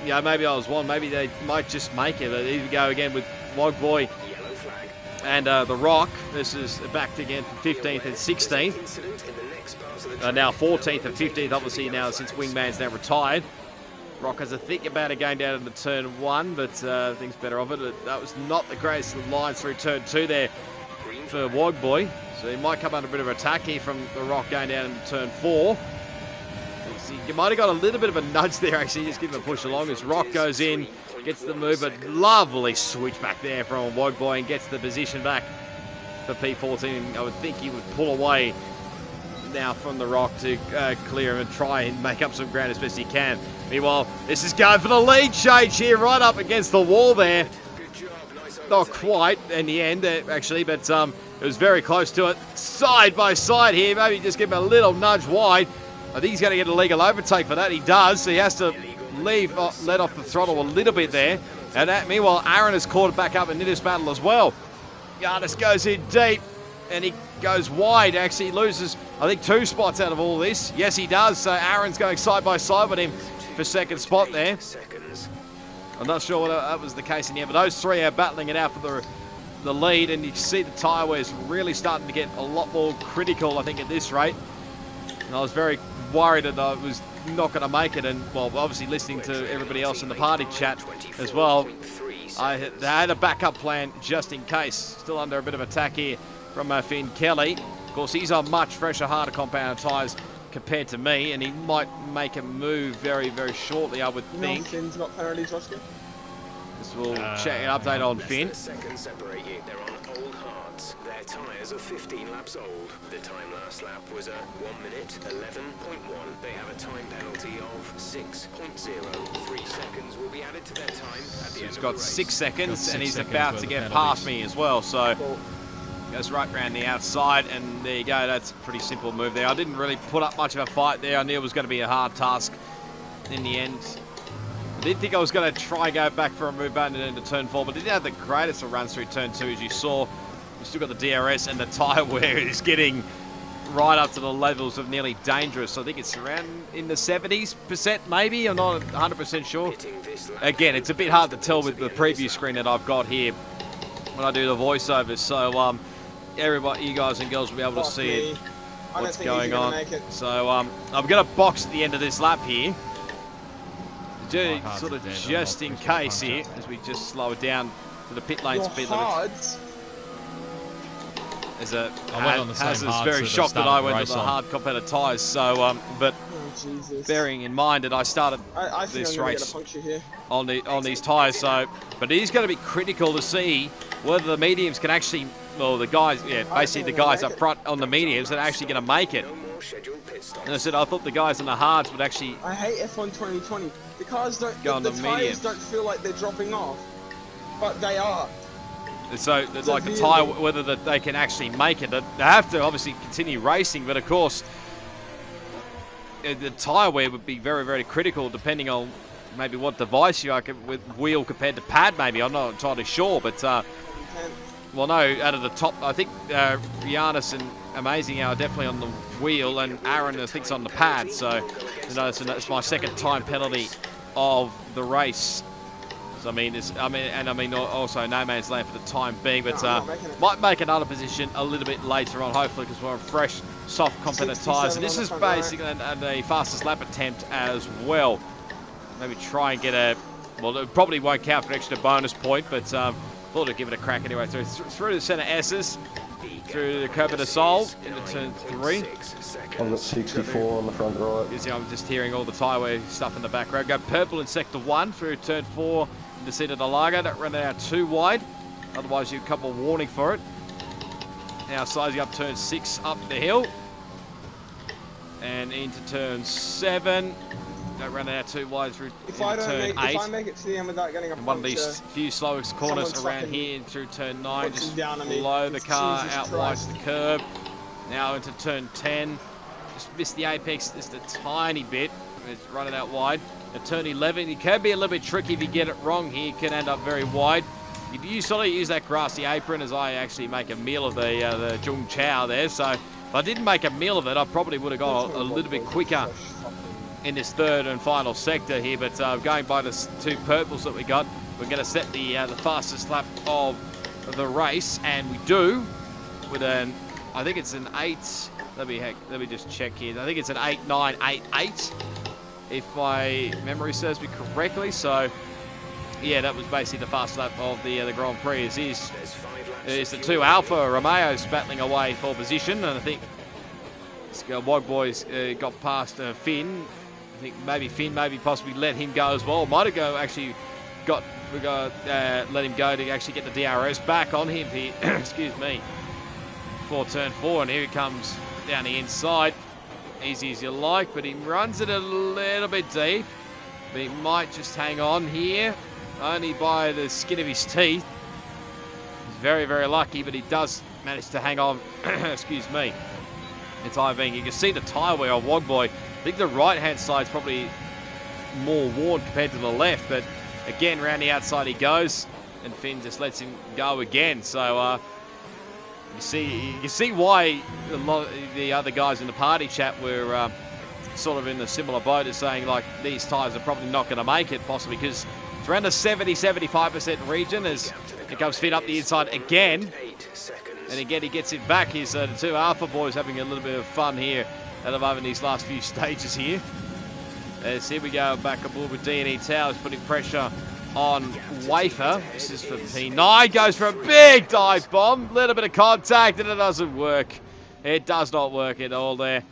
yeah, maybe I was wrong. Maybe they might just make it. Here we go again with Wogboy and the Rock. This is back again for 15th and 16th. Now 14th and 15th, obviously now since Wingman's now retired. Rock has a think about it going down into turn 1, but thinks better of it. That was not the greatest lines through turn 2 there for Wogboy, so he might come under a bit of attack here from the Rock going down into turn 4. You might have got a little bit of a nudge there, actually, just give him a push along as Rock goes in, gets the move, but lovely switch back there from Wogboy and gets the position back for P14. I would think he would pull away now from the Rock to clear him and try and make up some ground as best he can. Meanwhile, this is going for the lead change here, right up against the wall there. Not quite in the end, actually, but it was very close to it. Side by side here, maybe just give him a little nudge wide. I think he's going to get a legal overtake for that. He does, so he has to let off the throttle a little bit there. And meanwhile, Aaron has caught it back up in this battle as well. Giannis goes in deep, and he goes wide. Actually, he loses, I think, 2 spots out of all this. Yes, he does, so Aaron's going side by side with him for second spot there. I'm not sure whether that was the case in the end, but those three are battling it out for the lead, and you can see the tyre wear is really starting to get a lot more critical, I think, at this rate. And I was very worried that I was not going to make it, and, well, obviously listening to everybody else in the party chat as well, I had a backup plan just in case. Still under a bit of attack here from Finn Kelly. Of course, he's on much fresher, harder compound tyres compared to me, and he might make a move very, very shortly, I would think. Finn's got penalties, Oscar. This will check an update on Finn. Seconds separate you. They're on old hards. Their tyres are 15 laps old. The time last lap was a 1 minute 11.1. They have a time penalty of 6.0. 3 seconds will be added to their time at the end He's of got the race. 6 seconds, Got and 6 he's seconds about worth to of get penalties. past me as well. So goes right round the outside, and there you go. That's a pretty simple move there. I didn't really put up much of a fight there. I knew it was going to be a hard task in the end. I did think I was going to try and go back for a move back into turn 4, but didn't have the greatest of runs through turn 2, as you saw. We've still got the DRS, and the tyre wear is getting right up to the levels of nearly dangerous. I think it's around in the 70% maybe. I'm not 100% sure. Again, it's a bit hard to tell with the preview screen that I've got here when I do the voiceovers. So everybody, you guys and girls will be able to see it, what's going on. So I'm going to box at the end of this lap here. Sort of just in case here, as we just slow it down to the pit lane speed limit. As a Haz is very shocked that I went to the hard competitor tyres. So, but bearing in mind that I started this race on these tyres, so but it is going to be critical to see whether the mediums can actually, well, the guys, basically the guys up front on the mediums that are actually going to make it. And I said I thought the guys on the hards would actually. I hate F1 2020. The cars don't. Go on the the tyres mediums. don't feel like they're dropping off, but they are. So, like the tyre, whether that they can actually make it. They have to obviously continue racing, but of course, the tyre wear would be very, very critical depending on maybe what device you are with wheel compared to pad. Maybe I'm not entirely sure, but well, no, out of the top, I think Giannis and Amazing are definitely on the wheel, and Aaron I think's on the pad. So, that's my second time penalty of the race. So, I mean, also no man's land for the time being, but might make another position a little bit later on, hopefully, because we're on fresh, soft competitor tyres. And this is basically the fastest lap attempt as well. Maybe try and get a, well, it probably won't count for an extra bonus point, but thought I'd give it a crack anyway. Through the centre S's, through the Curb de Sol into turn 3. I've got 64 on the front right. You see, I'm just hearing all the tyre wear stuff in the background. Go purple in sector 1 through turn 4 into Cedar de Lago. Don't run it out too wide, otherwise you couple warning for it. Now sizing up turn 6 up the hill and into turn 7. Don't run it out too wide through turn 8. If I make it to the end without getting a and one of these few slowest corners around here through turn 9. Just blow the car out wide to the curb. Now into turn 10. Just missed the apex just a tiny bit. It's running out wide. At turn 11, it can be a little bit tricky if you get it wrong here. It can end up very wide. You sort of use that grassy apron as I actually make a meal of the Jung Chow there. So if I didn't make a meal of it, I probably would have gone a little bit quicker in this third and final sector here. But going by the 2 purples that we got, we're going to set the fastest lap of the race, and we do with an, I think it's an 8. Let me just check here. I think it's an 8.988, if my memory serves me correctly. So yeah, that was basically the fast lap of the Grand Prix. Is the 2 Alpha Romeos battling away for position, and I think Wog Boys got past Finn. I think maybe Finn possibly let him go as well. Might have actually let him go to actually get the DRS back on him here. Excuse me. For turn 4, and here he comes down the inside. Easy as you like, but he runs it a little bit deep. But he might just hang on here, only by the skin of his teeth. He's very, very lucky, but he does manage to hang on. Excuse me. The time being, you can see the tyre wear on Wogboy. I think the right-hand side's probably more worn compared to the left, but again, round the outside he goes, and Finn just lets him go again. So you can see why a lot of the other guys in the party chat were sort of in a similar boat as saying, like, these tyres are probably not going to make it, possibly because it's around the 70-75% region as it comes Finn up the inside again. And again, he gets it back. He's the 2 Alpha boys having a little bit of fun here at the moment in these last few stages here. As here we go back aboard with D&E Towers, putting pressure on Wafer. This is for P9. Goes for a big dive bomb. Little bit of contact, and it doesn't work. It does not work at all there.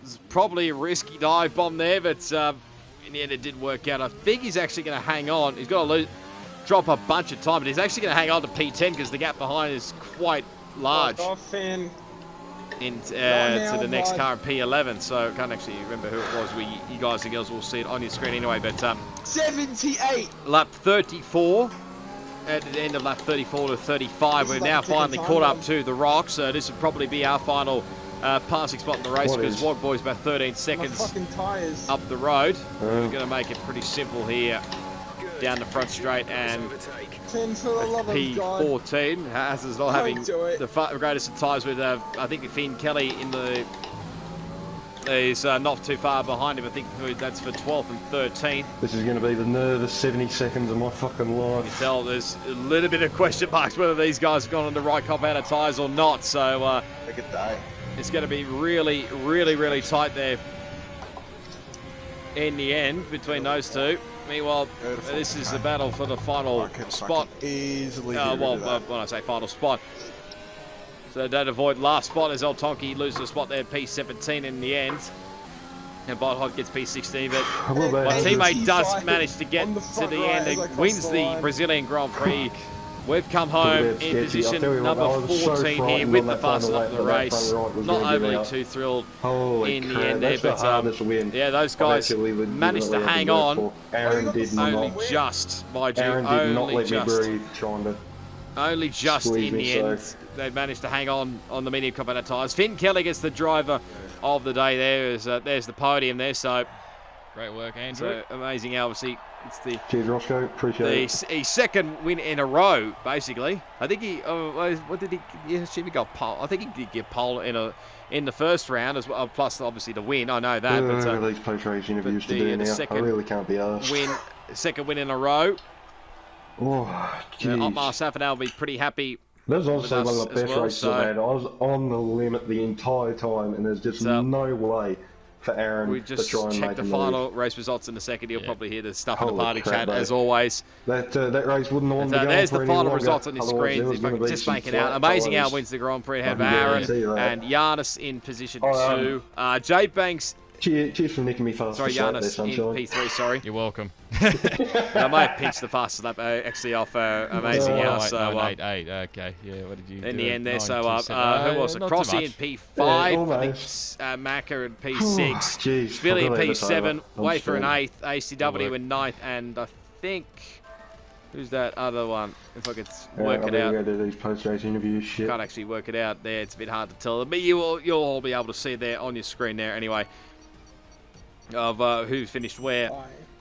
It's probably a risky dive bomb there, but in the end it did work out. I think he's actually going to hang on. He's got to drop a bunch of time, but he's actually going to hang on to P10 because the gap behind is quite large Dolphin. into now, the next bud. car in P11. So I can't actually remember who it was. You guys and girls will see it on your screen anyway. But 78. lap 34. At the end of lap 34 to 35, we're now finally caught up to the Rock. So this would probably be our final passing spot in the race because Wog Boy's about 13 My seconds fucking tires. up the road. We're going to make it pretty simple here. Down the front straight and Ten for the love of God. P14 has us not having do it. the greatest of times with I think Finn Kelly in the is not too far behind him. I think that's for 12th and 13th. This is going to be the nervous 70 seconds of my fucking You life. can tell there's a little bit of question marks whether these guys have gone on the right compound of tyres or not. So Good day. it's going to be really, really, really tight there in the end between those two. Meanwhile, this is the battle for the final spot. Easily. When I say final spot. So don't avoid last spot as El Tonki loses a spot there at P17 in the end. And Bot gets P16, but my teammate does manage to get to the end and wins the Brazilian Grand Prix. We've come home in position number 14 here with the fastest lap of the race. Not overly too thrilled in the end there, but yeah, those guys managed to hang on only just, mind you, Aaron did not only let me just. breathe, trying to Only just squeeze in me, the end, so. they managed to hang on the medium compound tyres. Finn Kelly gets the driver of the day there. There's the podium there, so Great work, Andrew. so amazing. Obviously, it's the Cheers, Roscoe. Appreciate it. his second win in a row, basically. I think he, what did he? Yeah, he got pole. I think he did get pole in the first round as well. Plus, obviously, the win. I know that. But These post-race interviews but to do the now. I second really can't be asked. second win in a row. Oh, jeez. Otmar Safanel will be pretty happy. That was honestly with one us of the as best well, races so- I've had. I was on the limit the entire time, and there's just So- no way for Aaron We to just try and check make the a final race results in a second. You'll probably hear the stuff in the Holy party crap, chat mate. as always. That race wouldn't have won So the there's Grand the Prix final any results longer. on your Otherwise, screen. there was If I gonna can be just some make it out. flat Amazing tyres. Al wins the Grand Prix ahead of I can Aaron guarantee you that. and Giannis in position Oh, 2. Jay Banks, Cheers for nicking me fast. sorry, there, Giannis in sunshine. P3, sorry. You're welcome. I might have pinched the fastest lap actually off Amazing Oh, Al. Wait, So no, 8, okay. Yeah, what did you do? in the end there, 9, so 2, 7. who was it? Not too Crossy in much. P5, Yeah, I almost. think Macca in Jeez, P6, Billy in forgot it's P7, over. I'm Wafer in strong. 8th, ACW in 9th, and I think, who's that other one? If I could work I'm it gonna out. go do these post-race interviews. Shit. Can't actually work it out there. It's a bit hard to tell. But you'll all be able to see there on your screen there anyway of who finished where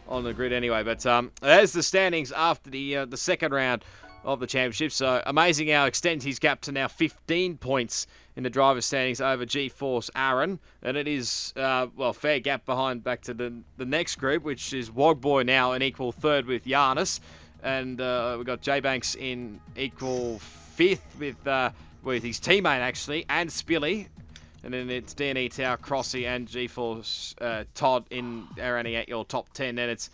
on the grid anyway. But there's the standings after the second round of the championship. So Amazing Al extends his gap to now 15 points in the driver's standings over G-Force Aaron. And it is, fair gap behind back to the next group, which is Wogboy now an equal third with Giannis. And we've got J-Banks in equal fifth with his teammate, actually, and Spilly. And then it's D&E Tower, Crossy, and G-Force Todd in around at your top 10. Then it's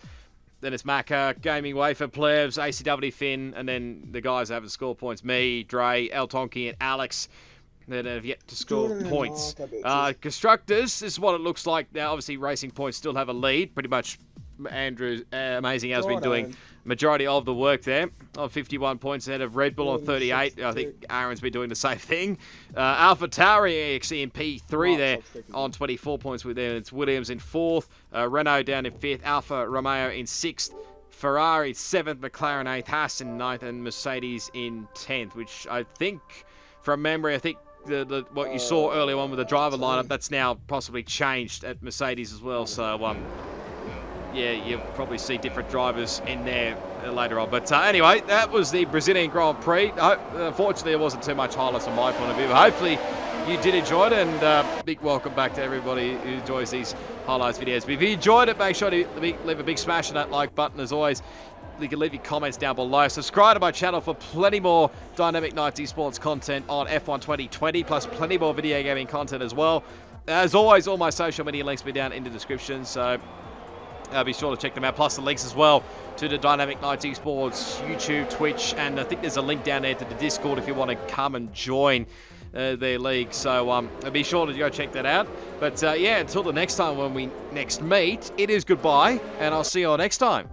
Macca, Gaming Wafer, Plebs, ACW Finn, and then the guys that haven't scored points, me, Dre, El Tonki, and Alex, that have yet to score Jordan and points. Mark, I bet. Constructors, this is what it looks like now. Obviously, Racing Points still have a lead. Pretty much Andrew, Amazing has been doing majority of the work there on 51 points ahead of Red Bull on 38. I think Aaron's been doing the same thing. Alpha Tauri actually in P3 there on 24 points with them. It's Williams in 4th, Renault down in 5th, Alfa Romeo in 6th, Ferrari 7th, McLaren 8th, Haas in 9th, and Mercedes in 10th, which I think, from memory, I think what you saw earlier on with the driver lineup, that's now possibly changed at Mercedes as well. So, yeah, you'll probably see different drivers in there later on. But anyway, that was the Brazilian Grand Prix. Unfortunately, there wasn't too much highlights from my point of view. But hopefully, you did enjoy it. And big welcome back to everybody who enjoys these highlights videos. But if you enjoyed it, make sure to leave a big smash on that like button as always. You can leave your comments down below. Subscribe to my channel for plenty more Dynamic Nights Esports content on F1 2020, plus plenty more video gaming content as well. As always, all my social media links will be down in the description. So be sure to check them out, plus the links as well to the Dynamic Nights Esports YouTube, Twitch, and I think there's a link down there to the Discord if you want to come and join their league. So be sure to go check that out. But yeah, until the next time when we next meet, it is goodbye, and I'll see you all next time.